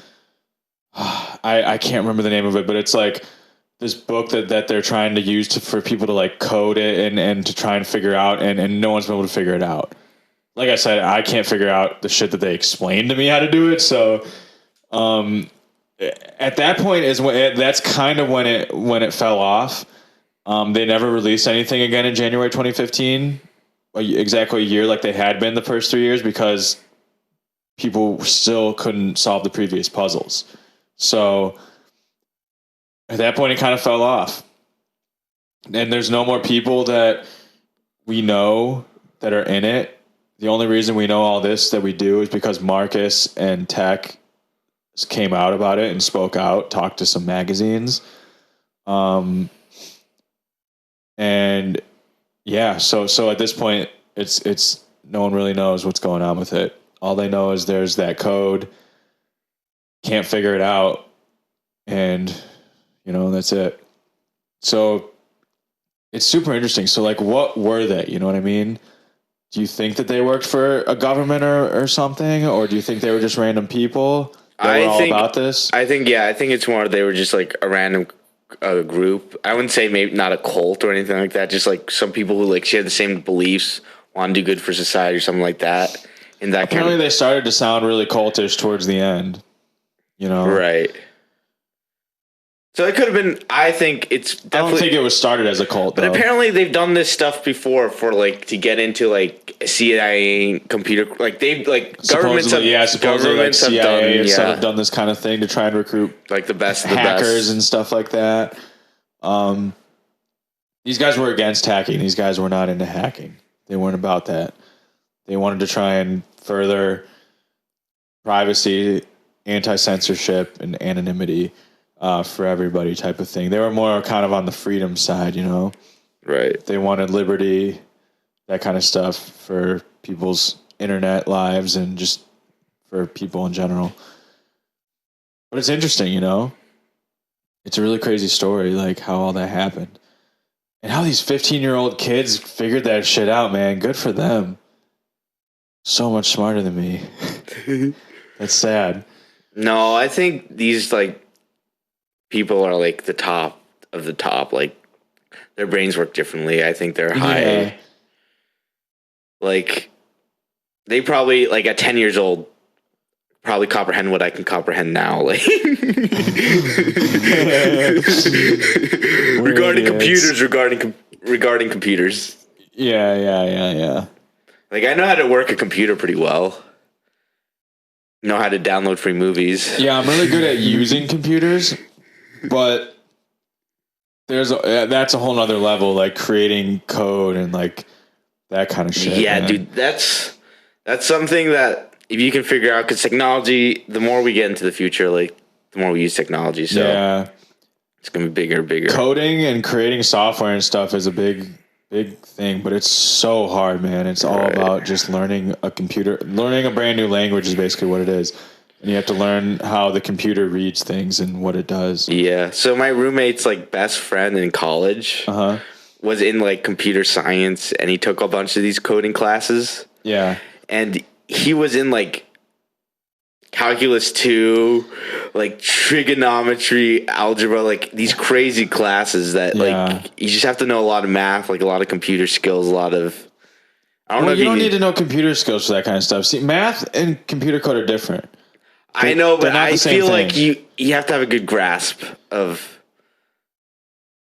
I can't remember the name of it, but it's like this book that they're trying to use for people to like code it and to try and figure out, and no one's been able to figure it out. Like I said, I can't figure out the shit that they explained to me how to do it. So, at that point that's kind of when it fell off. They never released anything again in January 2015, exactly a year like they had been the first 3 years, because people still couldn't solve the previous puzzles. So at that point, it kind of fell off. And there's no more people that we know that are in it. The only reason we know all this that we do is because Marcus and Tech came out about it and spoke out, talked to some magazines. And yeah, so at this point, it's no one really knows what's going on with it. All they know is there's that code, can't figure it out, and that's it. So it's super interesting. So like, what were they? You know what I mean? Do you think that they worked for a government or something, or do you think they were just random people that were all about this? I think it's more they were just like a random group. I wouldn't say maybe not a cult or anything like that. Just like some people who like share the same beliefs, want to do good for society or something like that. And that apparently they started to sound really cultish towards the end. Right. So it could have been. I think it's definitely. I don't think it was started as a cult, but though. Apparently they've done this stuff before for like to get into like CIA computer. Like they've like governments have CIA have done this kind of thing to try and recruit like the best of hackers and stuff like that. These guys were against hacking. These guys were not into hacking. They weren't about that. They wanted to try and further privacy, anti-censorship, and anonymity for everybody type of thing. They were more kind of on the freedom side, Right. They wanted liberty, that kind of stuff for people's internet lives and just for people in general. But it's interesting, It's a really crazy story, like how all that happened. And how these 15-year-old kids figured that shit out, man. Good for them. So much smarter than me. That's sad. No, I think these like people are like the top of the top. Like their brains work differently. I think they're high. Yeah. Like they probably like at 10 years old probably comprehend what I can comprehend now. Like regarding computers, regarding computers. Yeah. Like I know how to work a computer pretty well. Know how to download free movies. Yeah, I'm really good at using computers, but that's a whole nother level, like creating code and like that kind of shit. Yeah, man. dude, that's something that if you can figure out, because technology, the more we get into the future, like the more we use technology, so yeah, it's gonna be bigger. Coding and creating software and stuff is a big thing, but it's so hard, man. It's all about just learning a brand new language is basically what it is. And you have to learn how the computer reads things and what it does. Yeah. So my roommate's like best friend in college was in like computer science, and he took a bunch of these coding classes. Yeah. And he was in like calculus 2, like trigonometry, algebra, like these crazy classes that like you just have to know a lot of math, like a lot of computer skills, a lot of. I don't know. You don't need to know computer skills for that kind of stuff. See, math and computer code are different. I know, but I feel like you have to have a good grasp of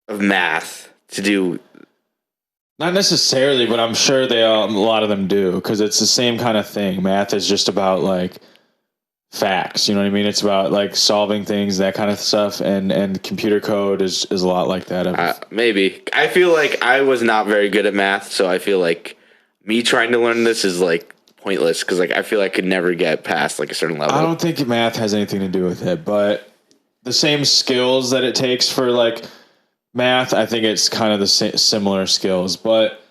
math to do. Not necessarily, but I'm sure a lot of them do, because it's the same kind of thing. Math is just about like facts, you know what I mean? It's about like solving things, that kind of stuff, and computer code is a lot like that. Maybe. I feel like I was not very good at math, so I feel like me trying to learn this is like pointless because like I feel I could never get past like a certain level. I don't think math has anything to do with it, but the same skills that it takes for like math, I think it's kind of the similar skills, but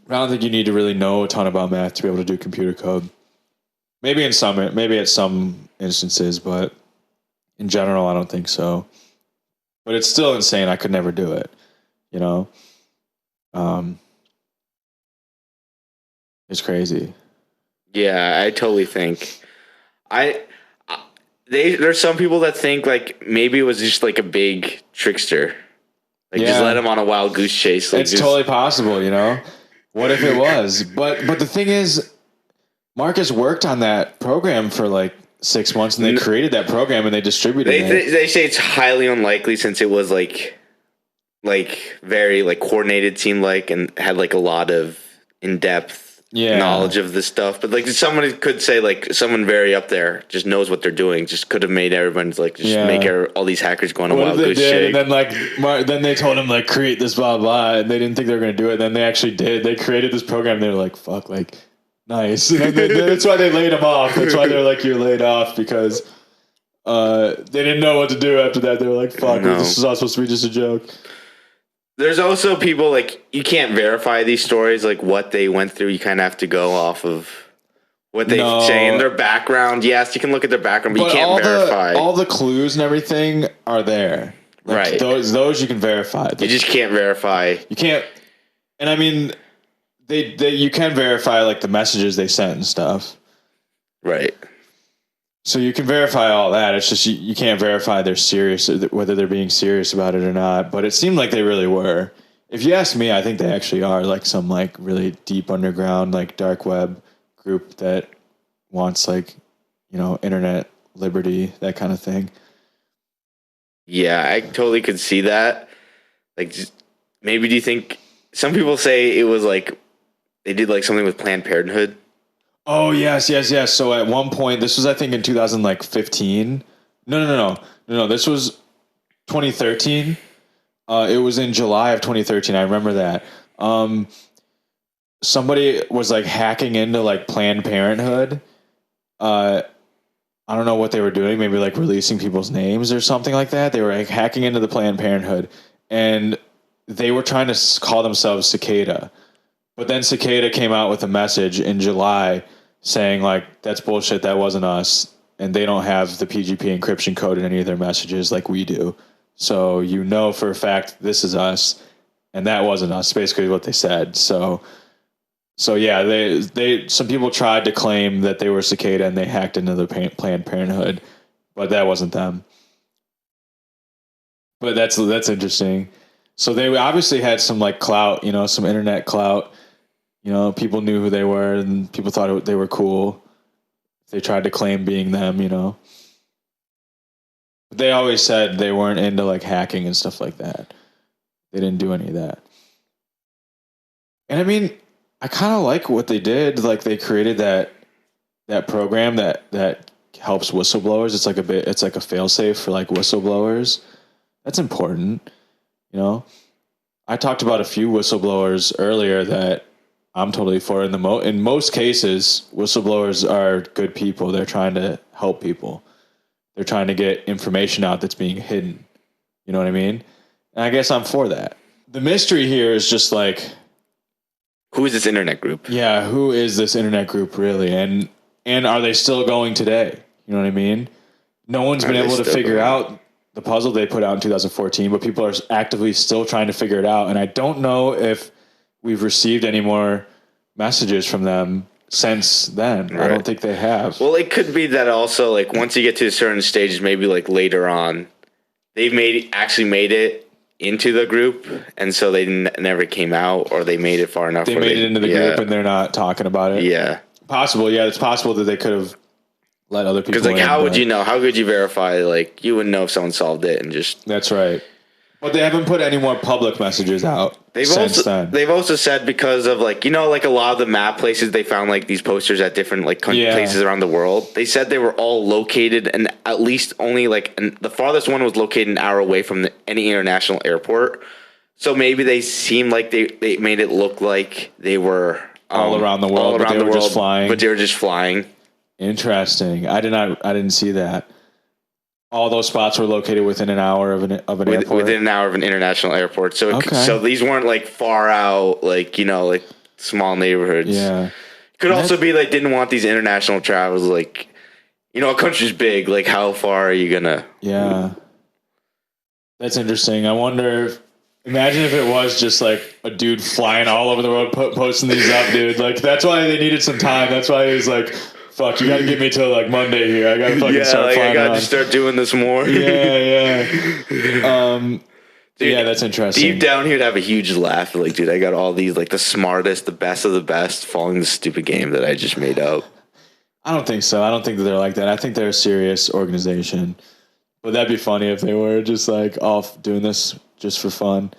I don't think you need to really know a ton about math to be able to do computer code. Maybe at some instances, but in general, I don't think so. But it's still insane. I could never do it, you know? It's crazy. Yeah, I totally think there's some people that think like maybe it was just like a big trickster. Like just let him on a wild goose chase. Like, it's totally possible, you know? What if it was? But the thing is, Marcus worked on that program for like 6 months, and they created that program and they distributed it. They say it's highly unlikely since it was like very like coordinated, seemed like, and had like a lot of in-depth knowledge of this stuff. But like someone could say like someone very up there just knows what they're doing, just could have made everyone's like make all these hackers go on a wild goose chase. And then then they told him like create this blah blah, and they didn't think they were going to do it. Then they actually did. They created this program. And they were like, fuck, like nice. And that's why they laid him off. That's why they're like, you're laid off, because they didn't know what to do after that. They were like, fuck, this is all supposed to be just a joke. There's also people like you can't verify these stories, like what they went through. You kind of have to go off of what they say in their background. Yes, you can look at their background, but you can't verify. All the clues and everything are there. Like, right. Those you can verify. You just can't verify. You can't. And I mean, you can verify like the messages they sent and stuff. Right. So you can verify all that. It's just you can't verify they're serious, whether they're being serious about it or not. But it seemed like they really were. If you ask me, I think they actually are like some like really deep underground like dark web group that wants like, you know, internet liberty, that kind of thing. Yeah, I totally could see that. Like, maybe do you think some people say it was like they did like something with Planned Parenthood? Oh, yes. So at one point, this was, I think, in 2015. No. This was 2013. It was in July of 2013. I remember that. Somebody was like hacking into like Planned Parenthood. I don't know what they were doing. Maybe like releasing people's names or something like that. They were like hacking into the Planned Parenthood, and they were trying to call themselves Cicada. But then Cicada came out with a message in July saying like, that's bullshit, that wasn't us, and they don't have the PGP encryption code in any of their messages like we do. So you know for a fact this is us, and that wasn't us, basically what they said. So yeah, they some people tried to claim that they were Cicada and they hacked into the Planned Parenthood, but that wasn't them. But that's interesting. So they obviously had some like clout, you know, some internet clout. You know, people knew who they were, and people thought they were cool. They tried to claim being them, you know. But they always said they weren't into like hacking and stuff like that. They didn't do any of that. And I mean, I kind of like what they did. Like they created that program that helps whistleblowers. It's like a failsafe for like whistleblowers. That's important, you know. I talked about a few whistleblowers earlier that I'm totally for. In most cases, whistleblowers are good people. They're trying to help people. They're trying to get information out that's being hidden. You know what I mean? And I guess I'm for that. The mystery here is just like, who is this internet group? Yeah, who is this internet group really? And are they still going today? You know what I mean? No one's been able to figure out the puzzle they put out in 2014, but people are actively still trying to figure it out. And I don't know if we've received any more messages from them since then. Right. I don't think they have. Well, it could be that also, like, once you get to certain stages, maybe like later on, they've actually made it into the group, and so they never came out, or they made it far enough. They made it into the group, and they're not talking about it. Yeah, possible. Yeah, it's possible that they could have let other people. Because like, how would you know? How could you verify? Like, you wouldn't know if someone solved it and just. That's right. But they haven't put any more public messages out since then. They've also said because of like, you know, like a lot of the map places, they found like these posters at different like places around the world. They said they were all located, and at least only like the farthest one was located an hour away from any international airport. So maybe they seemed like they made it look like they were all around the world, but they were just flying. But they were just flying. Interesting. I didn't see that. All those spots were located within an hour of an airport. Within an hour of an international airport. So so these weren't like far out, like like small neighborhoods. Yeah. Could also be they didn't want these international travels. Like, a country's big. Like, how far are you gonna? Yeah. That's interesting. I wonder. Imagine if it was just like a dude flying all over the world, posting these up, dude. Like, that's why they needed some time. That's why he was like, fuck, you gotta give me till like Monday here. I gotta fucking start flying I gotta start doing this more. Yeah. Dude, yeah, that's interesting. Deep down, he would have a huge laugh. Like, dude, I got all these, like, the smartest, the best of the best following this stupid game that I just made up. I don't think so. I don't think that they're like that. I think they're a serious organization. But that'd be funny if they were just like off doing this just for fun.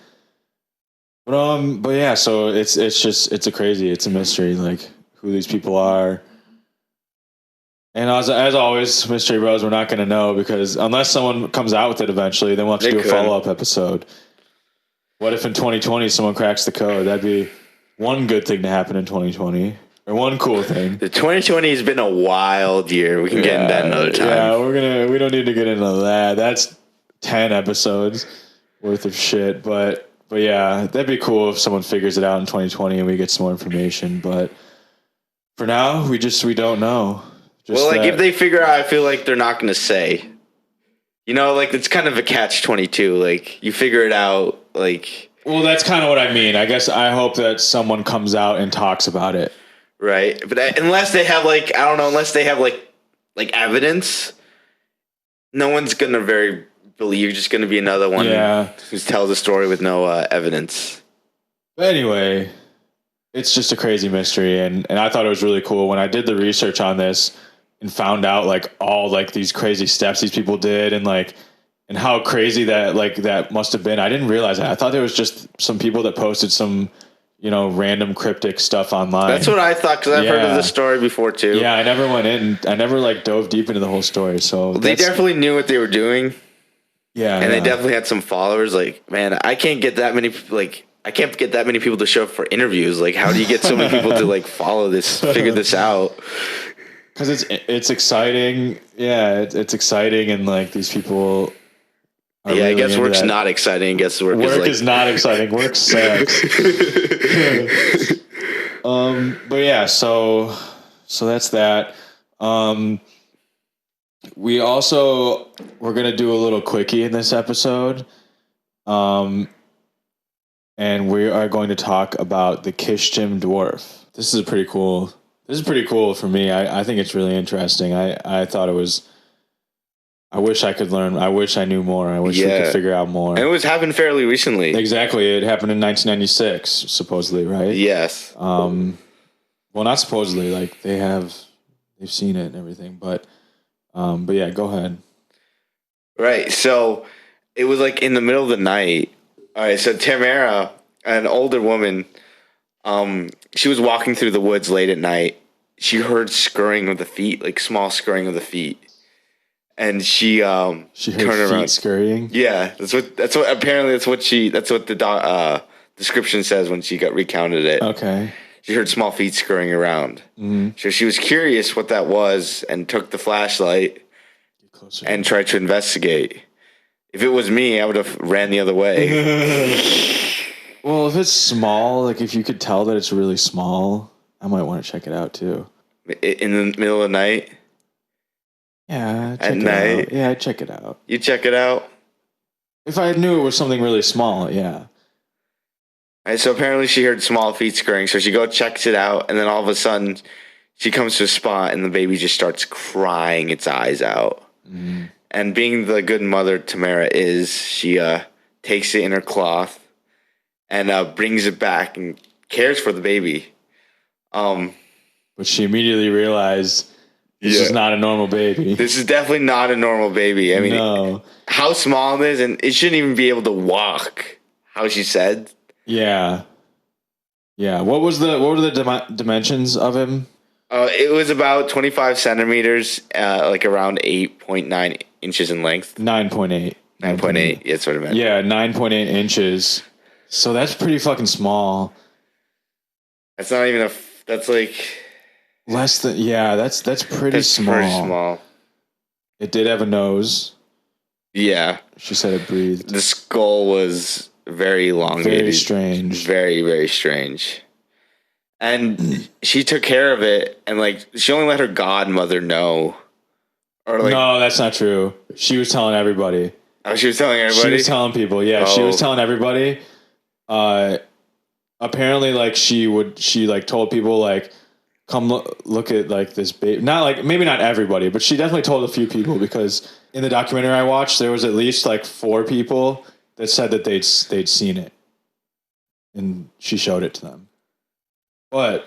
But yeah, so it's a mystery, like who these people are. And as always, Mystery Bros, we're not going to know because unless someone comes out with it eventually, then we'll have to do a follow-up episode. What if in 2020 someone cracks the code? That'd be one good thing to happen in 2020. Or one cool thing. The 2020 has been a wild year. We can get into that another time. Yeah, we don't need to get into that. That's 10 episodes worth of shit. But yeah, that'd be cool if someone figures it out in 2020 and we get some more information. But for now, we don't know. If they figure out, I feel like they're not going to say. Like it's kind of a catch-22. Like you figure it out. Like, well, that's kind of what I mean. I guess I hope that someone comes out and talks about it. Right, but unless they have unless they have evidence, no one's gonna believe. You're just gonna be another one who tells a story with no evidence. But anyway, it's just a crazy mystery, and I thought it was really cool when I did the research on this and found out all these crazy steps these people did and how crazy that must have been. I didn't realize that. I thought there was just some people that posted some random cryptic stuff online. That's what I thought because I've heard of this story before too. Yeah, I never went in. I never dove deep into the whole story. So they definitely knew what they were doing. Yeah, and they definitely had some followers. Like, man, I can't get that many. I can't get that many people to show up for interviews. Like, how do you get so many people to follow this, figure this out? Because it's exciting. Yeah, it's exciting, and these people. Yeah, I guess work's not exciting. I guess work is not exciting. Work sucks. But yeah, so that's that. We're gonna do a little quickie in this episode. And we are going to talk about the Kyshtym Dwarf. This is pretty cool for me. I think it's really interesting. I thought it was. I wish I could learn. I wish I knew more. I wish we could figure out more. And it was happened fairly recently. Exactly. It happened in 1996, supposedly, right? Yes. Well, not supposedly. They've seen it and everything. But yeah, go ahead. Right. So it was in the middle of the night. All right. So Tamara, an older woman, she was walking through the woods late at night. She heard scurrying of the feet, small scurrying of the feet. And she heard turned feet around. Scurrying. Yeah, that's what the description says when she got recounted it. Okay. She heard small feet scurrying around. Mm-hmm. So she was curious what that was and took the flashlight and tried to investigate. If it was me, I would have ran the other way. Well, if it's small, if you could tell that it's really small, I might want to check it out too. In the middle of the night. Yeah, at night. Out. Yeah, I'd check it out. You check it out? If I knew it was something really small, yeah. And so apparently she heard small feet scurrying, so she checks it out, and then all of a sudden she comes to a spot and the baby just starts crying its eyes out. Mm. And being the good mother Tamara is, she takes it in her cloth and brings it back and cares for the baby. But she immediately realized this is not a normal baby. This is definitely not a normal baby. I mean, how small it is, and it shouldn't even be able to walk, how she said. Yeah. Yeah. What were the dimensions of him? It was about 25 centimeters, around 8.9 inches in length. 9.8. 9.8. Yeah, that's what I meant. Yeah, 9.8 inches. So that's pretty fucking small. That's not even That's like less than. Yeah, that's pretty small. Pretty small. It did have a nose. Yeah. She said it breathed. The skull was very elongated. Very strange. Very, very strange. And she took care of it, and like she only let her godmother know. Or like, no, that's not true. She was telling everybody. Oh, she was telling everybody? She was telling people, yeah. Oh. She was telling everybody. Apparently, like, she like told people, like, come look at, like, this baby. Not, like, maybe not everybody, but she definitely told a few people, because in the documentary I watched, there was at least, like, 4 people that said that they'd seen it. And she showed it to them. But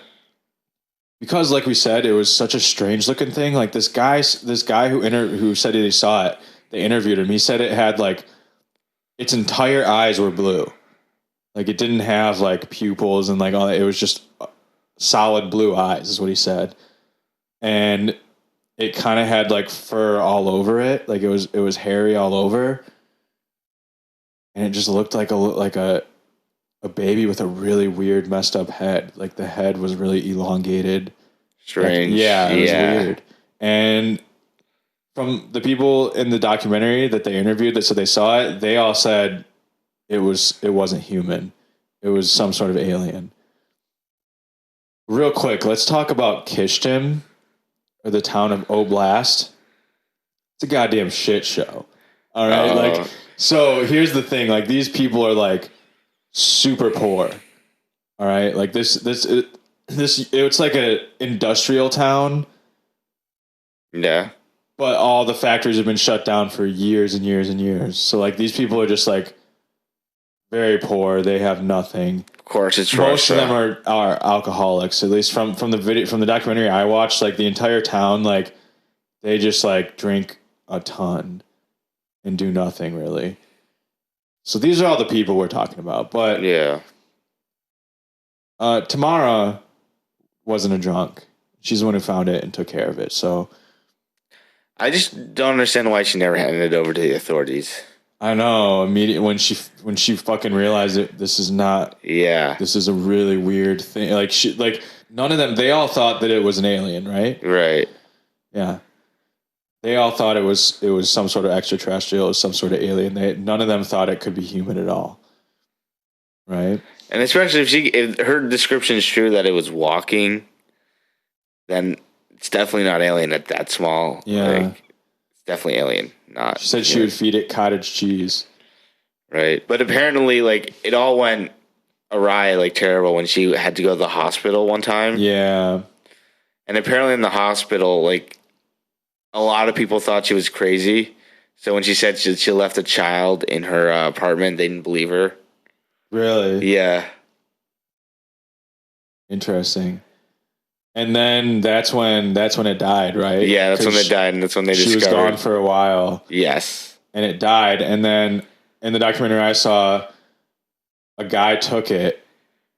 because, like we said, it was such a strange looking thing. Like this guy who said he saw it, they interviewed him. He said it had like its entire eyes were blue. Like it didn't have like pupils and like all that. It was just solid blue eyes is what he said. And it kind of had like fur all over it. Like it was hairy all over. And it just looked like a baby with a really weird, messed up head. Like the head was really elongated. Strange. Like, yeah, it was weird. And from the people in the documentary that they interviewed that said they saw it, they all said it wasn't human. It was some sort of alien. Real quick, let's talk about Kyshtym, or the town of Oblast. It's a goddamn shit show. All right, like so. Here's the thing: like these people are like super poor. All right, like this it's like a industrial town. Yeah. But all the factories have been shut down for years and years and years. So like these people are just like very poor. They have nothing. Of course, it's most Russia. of them are alcoholics. At least from the documentary I watched, like the entire town, like they just like drink a ton and do nothing really. So these are all the people we're talking about. But yeah, Tamara wasn't a drunk. She's the one who found it and took care of it. So I just don't understand why she never handed it over to the authorities. I know. Immediately when she fucking realized it, this is a really weird thing. Like none of them. They all thought that it was an alien, right? Right. Yeah. They all thought it was some sort of extraterrestrial, it was some sort of alien. None of them thought it could be human at all. Right? And especially if her description is true that it was walking, then it's definitely not alien at that small. Yeah. Like, it's definitely alien. Not. She said she would feed it cottage cheese. Right. But apparently, like, it all went awry, like, terrible when she had to go to the hospital one time. Yeah. And apparently in the hospital, like, a lot of people thought she was crazy. So when she said she left a child in her apartment, they didn't believe her. Really? Yeah. Interesting. And then that's when it died, right? Yeah, that's when it died, and that's when they discovered. She was gone for a while. Yes. And it died. And then in the documentary I saw, a guy took it,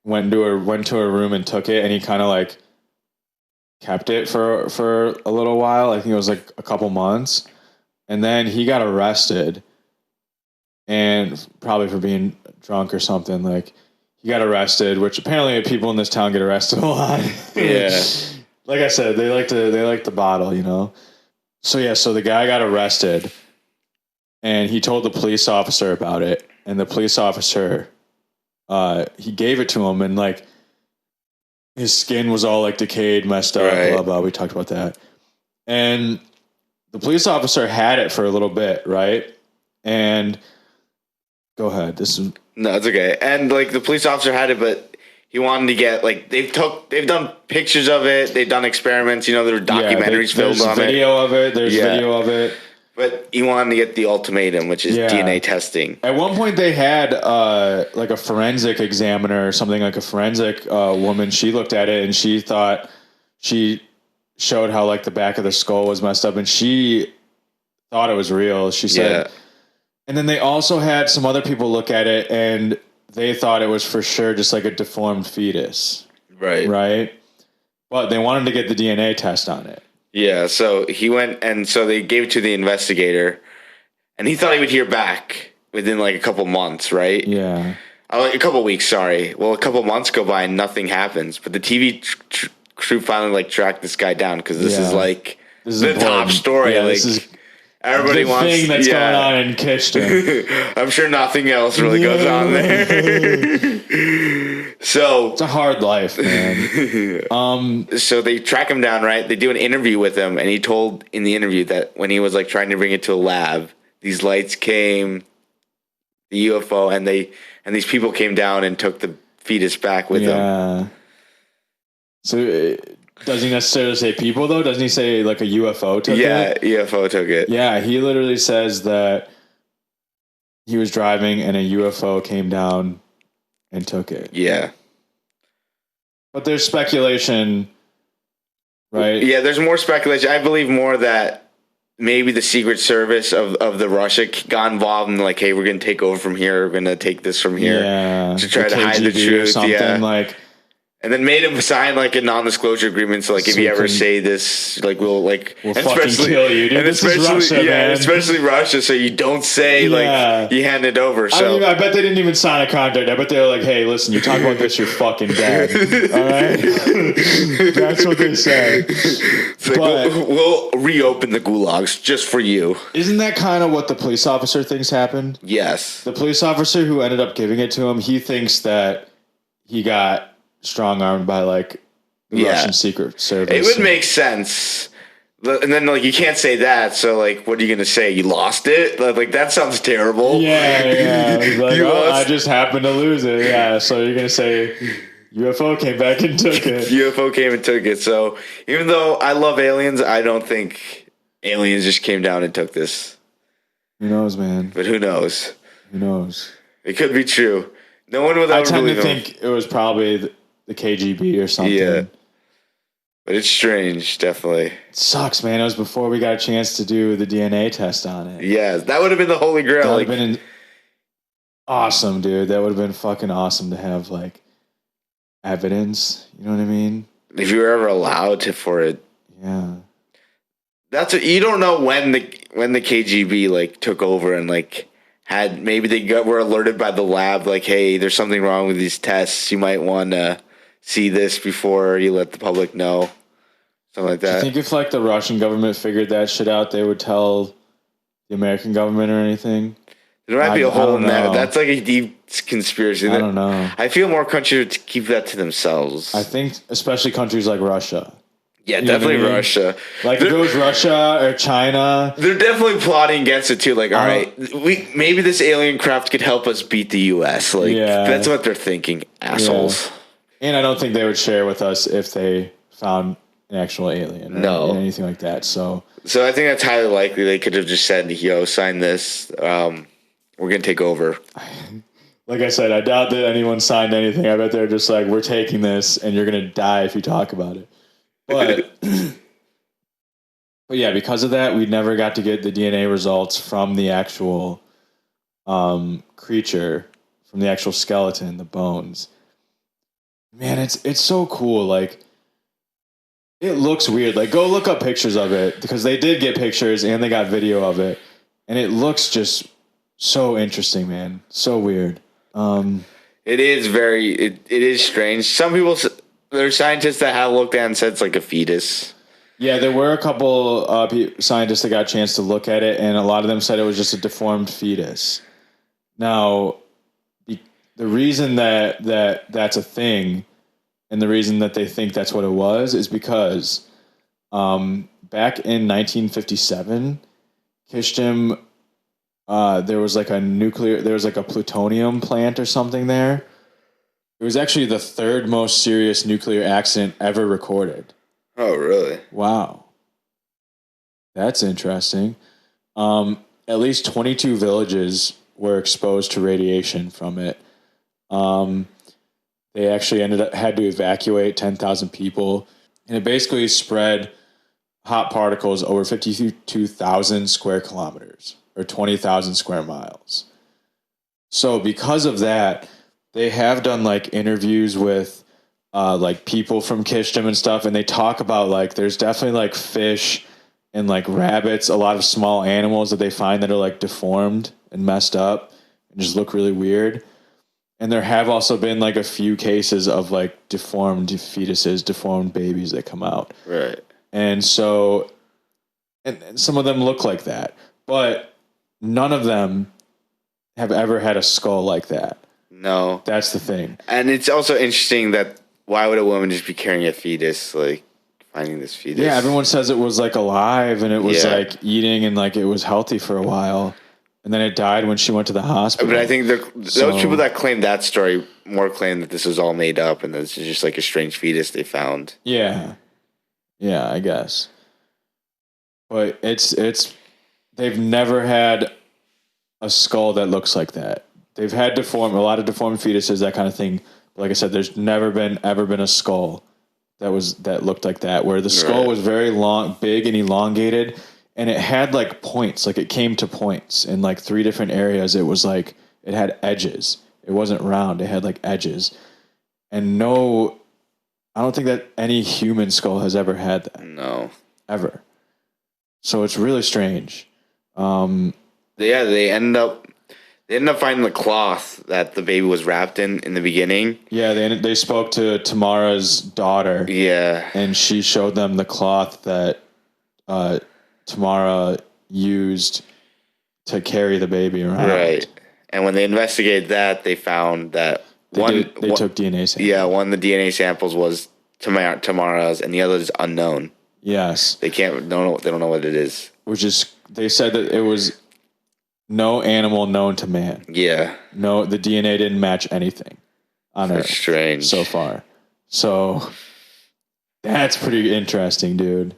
went to a room and took it, and he kind of like kept it for a little while. I think it was like a couple months. And then he got arrested, and probably for being drunk or something. Like he got arrested, which apparently people in this town get arrested a lot. Yeah. Like I said, they like the bottle, you know? So yeah, so the guy got arrested, and he told the police officer about it, and the police officer, he gave it to him, and like his skin was all like decayed, messed up, right. blah, blah. We talked about that. And the police officer had it for a little bit, right? And go ahead. No, it's okay. And like the police officer had it, but he wanted to get like they've done pictures of it. They've done experiments. You know, there were documentaries filmed on it. There's video of it. There's video of it. But he wanted to get the ultimatum, which is DNA testing. At one point, they had like a forensic examiner or something, like a forensic woman. She looked at it and she thought she showed how like the back of the skull was messed up, and she thought it was real. She said, and then they also had some other people look at it, and they thought it was for sure just like a deformed fetus. Right. Right. But they wanted to get the DNA test on it. Yeah, so he went, and so they gave it to the investigator, and he thought he would hear back within like a couple months, right? Yeah. like a couple weeks, sorry. Well, a couple months go by and nothing happens. But the TV crew finally like tracked this guy down because this is like the top story. Yeah, like this is everybody the wants thing that's going on in Kyshtym. I'm sure nothing else really goes on there. So it's a hard life, man. So they track him down, right? They do an interview with him, and he told in the interview that when he was like trying to bring it to a lab, these lights came, the UFO, and these people came down and took the fetus back with them. So does he necessarily say people though? Doesn't he say like a UFO took it? Yeah, UFO took it. Yeah, he literally says that he was driving and a UFO came down and took it. Yeah. But there's speculation, right? Yeah, there's more speculation. I believe more that maybe the Secret Service of the Russia got involved and like, hey, we're going to take over from here. We're going to take this from here to try to hide the truth. Or something like. And then made him sign like a non-disclosure agreement. So like, if you ever say this, like we'll fucking kill you, dude. And this is Russia, man. Especially Russia. So you don't say like you hand it over. So I bet they didn't even sign a contract. I bet they were like, hey, listen, you talk about this, you're fucking dead. All right, that's what they said. It's like, we'll reopen the gulags just for you. Isn't that kind of what the police officer thinks happened? Yes. The police officer who ended up giving it to him, he thinks that he got strong-armed by like the Russian Secret Service. It would make sense. And then like you can't say that, so like what are you gonna say? You lost it? Like that sounds terrible. Yeah. Like, I just happened to lose it. Yeah. So you're gonna say UFO came back and took it. UFO came and took it. So even though I love aliens, I don't think aliens just came down and took this. Who knows, man? But who knows? Who knows? It could be true. No one would ever believe I tend to think it was probably the KGB or something. Yeah. But it's strange, definitely. It sucks, man. It was before we got a chance to do the DNA test on it. Yeah, that would have been the holy grail. That would have been awesome, dude. That would have been fucking awesome to have, like, evidence. You know what I mean? If you were ever allowed to for it. Yeah. That's what, you don't know when the KGB, like, took over and, like, maybe they were alerted by the lab, like, hey, there's something wrong with these tests. You might want to see this before you let the public know. Something like that. I think if like the Russian government figured that shit out, they would tell the American government or anything. There might be a hole in that. That's like a deep conspiracy. I don't know. I feel more countries would keep that to themselves. I think especially countries like Russia. Yeah, definitely Russia. Like if it was Russia or China. They're definitely plotting against it too. Like, all right, maybe this alien craft could help us beat the U.S. Like, that's what they're thinking, assholes. Yeah. And I don't think they would share with us if they found an actual alien or anything like that. So I think that's highly likely. They could have just said, yo, sign this. We're going to take over. Like I said, I doubt that anyone signed anything. I bet they're just like, we're taking this and you're going to die if you talk about it. But, but yeah, because of that, we never got to get the DNA results from the actual creature, from the actual skeleton, the bones. Man, it's so cool. Like, it looks weird. Like, go look up pictures of it because they did get pictures and they got video of it, and it looks just so interesting, man. So weird. It is it is strange. Some people, there's scientists that have looked at it and said it's like a fetus. Yeah, there were a couple scientists that got a chance to look at it, and a lot of them said it was just a deformed fetus. Now, the reason that's a thing, and the reason that they think that's what it was, is because back in 1957, Kyshtym, there was like a plutonium plant or something there. It was actually the third most serious nuclear accident ever recorded. Oh, really? Wow. That's interesting. At least 22 villages were exposed to radiation from it. They actually had to evacuate 10,000 people, and it basically spread hot particles over 52,000 square kilometers or 20,000 square miles. So because of that, they have done like interviews with like people from Kyshtym and stuff, and they talk about like there's definitely like fish and like rabbits, a lot of small animals that they find that are like deformed and messed up and just look really weird. And there have also been like a few cases of like deformed fetuses, deformed babies that come out. Right. And so, and some of them look like that, but none of them have ever had a skull like that. No. That's the thing. And it's also interesting that why would a woman just be carrying a fetus, like finding this fetus? Yeah, everyone says it was like alive and it was like eating and like it was healthy for a while. And then it died when she went to the hospital. But I think those people that claim that story more claim that this was all made up and this is just like a strange fetus they found. Yeah. Yeah, I guess. But it's they've never had a skull that looks like that. They've had a lot of deformed fetuses, that kind of thing. But like I said, there's never been a skull that looked like that, where the skull was very long, big and elongated. And it had like points, like it came to points in like 3 different areas. It was like, it had edges. It wasn't round. It had like edges. And I don't think that any human skull has ever had that. No. Ever. So it's really strange. They end up finding the cloth that the baby was wrapped in the beginning. Yeah, they spoke to Tamara's daughter. Yeah. And she showed them the cloth that Tamara used to carry the baby around. Right. And when they investigated that, they found that they took DNA samples. Yeah, one of the DNA samples was Tamara's, and the other is unknown. Yes. They don't know what it is. Which is, they said that it was no animal known to man. Yeah. No, the DNA didn't match anything on Earth. Strange. So far. So that's pretty interesting, dude.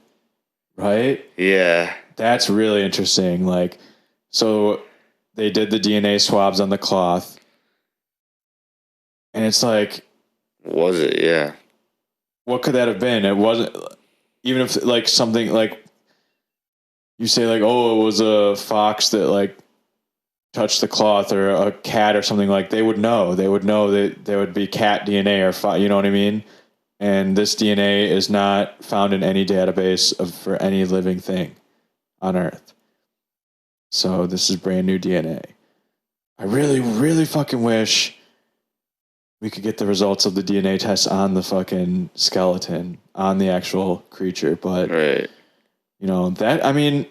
Right? Yeah. That's really interesting. Like, so they did the DNA swabs on the cloth. And it's like, was it? Yeah. What could that have been? It wasn't, even if like something like, you say like, oh, it was a fox that like touched the cloth, or a cat or something, like they would know that there would be cat DNA or you know what I mean? And this DNA is not found in any database for any living thing on Earth. So this is brand new DNA. I really, really fucking wish we could get the results of the DNA test on the fucking skeleton, on the actual creature. But, right. You know, that, I mean,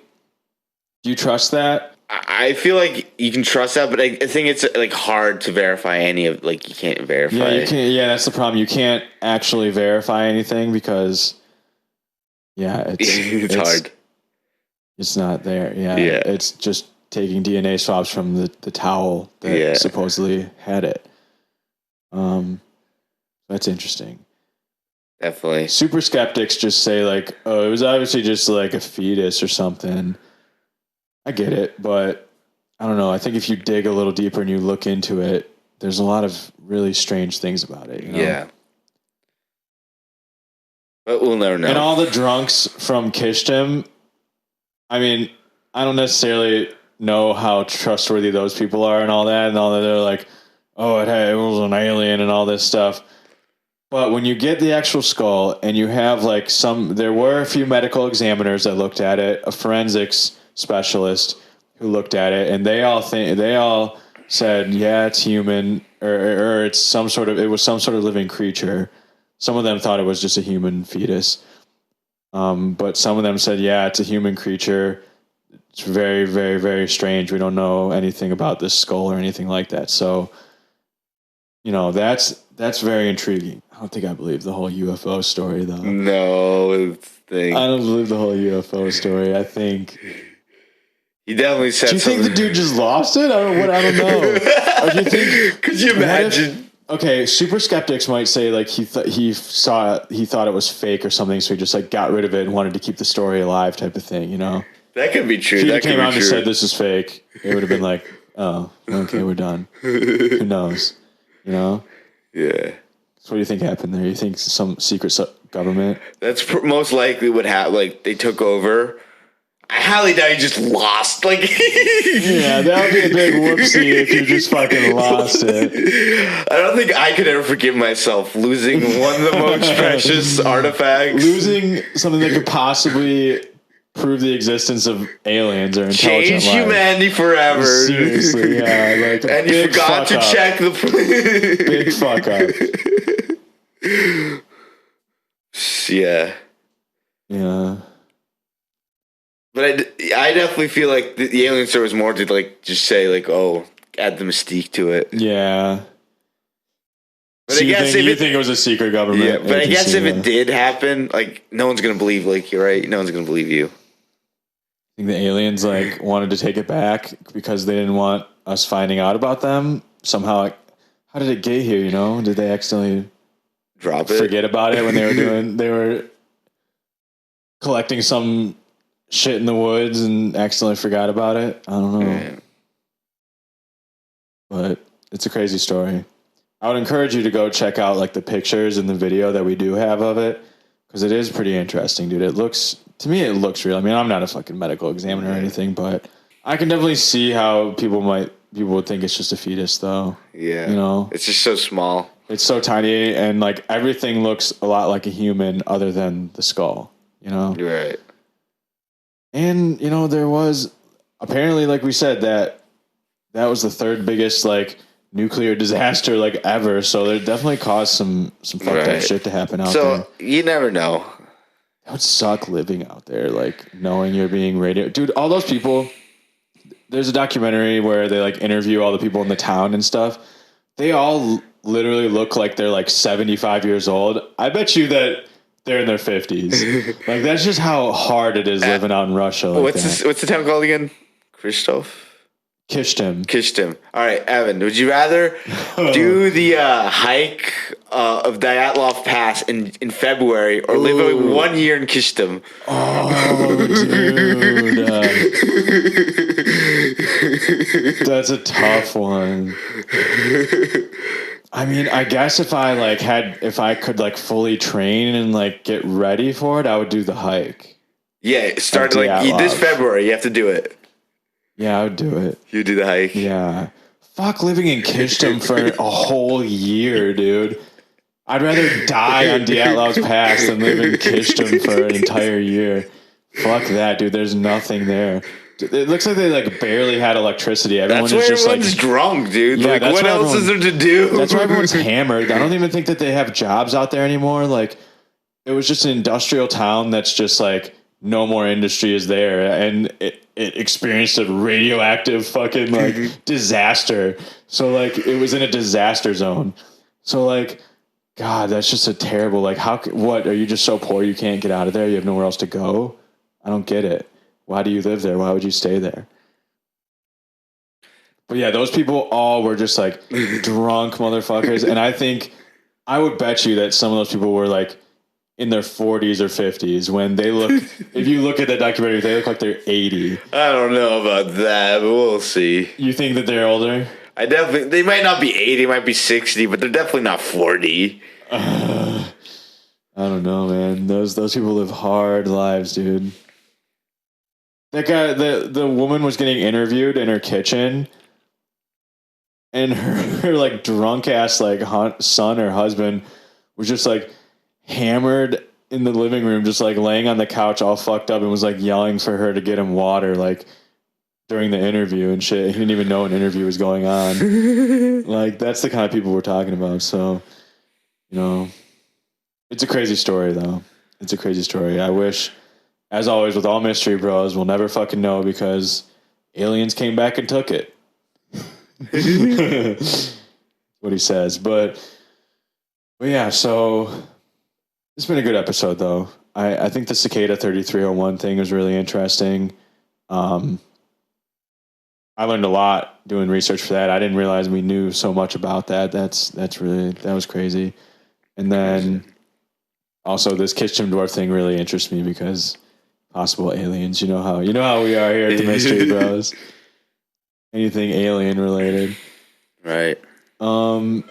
do you trust that? I feel like you can trust that, but I think it's like hard to verify any of, like, you can't verify. Yeah, you can't. Yeah, that's the problem. You can't actually verify anything because, yeah, it's hard. It's not there. Yeah, it's just taking DNA swabs from the towel that supposedly had it. That's interesting. Definitely. Super skeptics just say like, oh, it was obviously just like a fetus or something. I get it, but I don't know. I think if you dig a little deeper and you look into it, there's a lot of really strange things about it. You know? Yeah. But we'll never know. And all the drunks from Kyshtym, I mean, I don't necessarily know how trustworthy those people are and all that. They're like, oh, it was an alien and all this stuff. But when you get the actual skull and you have like there were a few medical examiners that looked at it, a forensics specialist who looked at it, and they all said, yeah, it's human, or it was some sort of living creature. Some of them thought it was just a human fetus. But some of them said, yeah, it's a human creature. It's very, very, very strange. We don't know anything about this skull or anything like that. So, you know, that's very intriguing. I don't think I believe the whole UFO story, though. No, I don't believe the whole UFO story. I think he definitely said. Do you think the dude just lost it? I don't know. Or do you think? Could you imagine? Okay, super skeptics might say like he thought it was fake or something, so he just like got rid of it and wanted to keep the story alive, type of thing. You know, that could be true. If he that came could out be and true. said this is fake, it would have been like, oh, okay, we're done. Who knows? You know? Yeah. So what do you think happened there? You think some secret government? That's most likely what happened. Like they took over. I highly doubt you just lost. Like, yeah, that would be a big whoopsie if you just fucking lost it. I don't think I could ever forgive myself losing one of the most precious artifacts. Losing something that could possibly prove the existence of aliens or intelligent Change life. humanity forever. Seriously, yeah. Like, And you forgot to check the big fuck up. Yeah. Yeah. But I definitely feel like the alien story was more to like just say like, oh, add the mystique to it. Yeah. But So I guess you think it was a secret government? Yeah, but I guess agency, if it did happen, like no one's gonna believe. Like you're right, no one's gonna believe you. I think the aliens like wanted to take it back because they didn't want us finding out about them. Somehow, like, how did it get here? You know, did they accidentally Drop it? forget about it when they were collecting some shit in the woods and accidentally forgot about it? I don't know. Yeah. But it's a crazy story. I would encourage you to go check out like the pictures and the video that we do have of it, because it is pretty interesting, dude. It looks real. I mean, I'm not a fucking medical examiner or anything, but I can definitely see how people would think it's just a fetus, though. Yeah, you know, it's just so small. It's so tiny, and like everything looks a lot like a human, other than the skull. You know, You're right. And you know, there was apparently, like we said, that was the third biggest like nuclear disaster like ever. So it definitely caused some fucked up shit to happen out there. So you never know. That would suck living out there, like knowing you're being radio. Dude, all those people. There's a documentary where they like interview all the people in the town and stuff. They all literally look like they're like 75 years old. I bet you that they're in their 50s. Like that's just how hard it is living out in Russia. Like What's the town called again? Kyshtym. All right, Evan, would you rather do the hike of Dyatlov Pass in February or live 1 year in Kyshtym? Oh, dude. That's a tough one. I mean, I guess if I could like fully train and like get ready for it, I would do the hike. Yeah, start like this February. You have to do it. Yeah, I would do it. You do the hike. Yeah. Fuck living in Kyshtym for a whole year, dude. I'd rather die on Dyatlov's Pass than live in Kyshtym for an entire year. Fuck that, dude. There's nothing there. It looks like they like barely had electricity. Everyone That's why is just everyone's like drunk, dude. Yeah, like, what else is there to do? That's why everyone's hammered. I don't even think that they have jobs out there anymore. Like, it was just an industrial town that's just like no more industry is there, and it experienced a radioactive fucking like disaster. So like it was in a disaster zone. So like, God, that's just a terrible. Like, what are you just so poor you can't get out of there? You have nowhere else to go. I don't get it. Why do you live there? Why would you stay there? But yeah, those people all were just like drunk motherfuckers. And I think I would bet you that some of those people were like in their 40s or 50s when they look, if you look at that documentary, they look like they're 80. I don't know about that, but we'll see. You think that they're older? They might not be 80, might be 60, but they're definitely not 40. I don't know, man. Those people live hard lives, dude. That guy, the woman was getting interviewed in her kitchen, and her like drunk ass like son or husband was just like hammered in the living room, just like laying on the couch all fucked up, and was like yelling for her to get him water like during the interview and shit. He didn't even know an interview was going on. Like that's the kind of people we're talking about. So, you know, it's a crazy story though. It's a crazy story. I wish, as always with all mystery bros, we'll never fucking know because aliens came back and took it. What he says. But yeah, so it's been a good episode though. I think the Cicada 3301 thing was really interesting. I learned a lot doing research for that. I didn't realize we knew so much about that. That was crazy. And then also this Kyshtym Dwarf thing really interests me because possible aliens. You know how we are here at the Mystery Bros. Anything alien related, right? I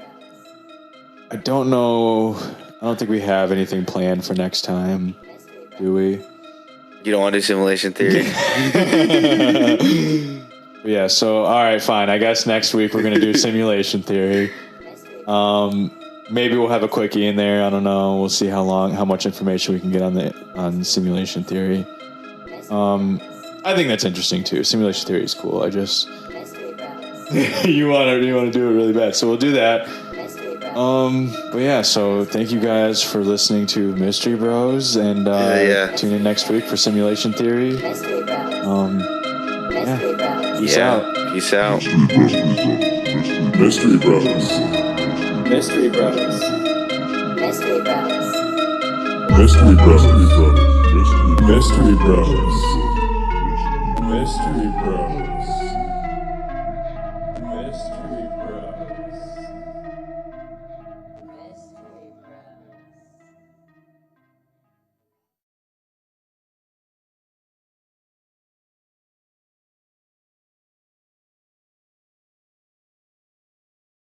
don't know. I don't think we have anything planned for next time, do we? You don't want to do simulation theory? Yeah. So all right, fine. I guess next week we're gonna do simulation theory. Maybe we'll have a quickie in there. I don't know. We'll see how much information we can get on simulation theory. I think that's interesting too. Simulation theory is cool. I just Mystery Bros. you want to do it really bad, so we'll do that. Mystery Bros. But yeah, so thank you guys for listening to Mystery Bros, and tune in next week for Simulation Theory. Mystery Bros. Yeah. Mystery Bros. Peace out. Peace out. Mystery Bros. Mystery Bros. Mystery Bros. Mystery Bros. Mystery Bros. Mystery Bros. Mystery Bros.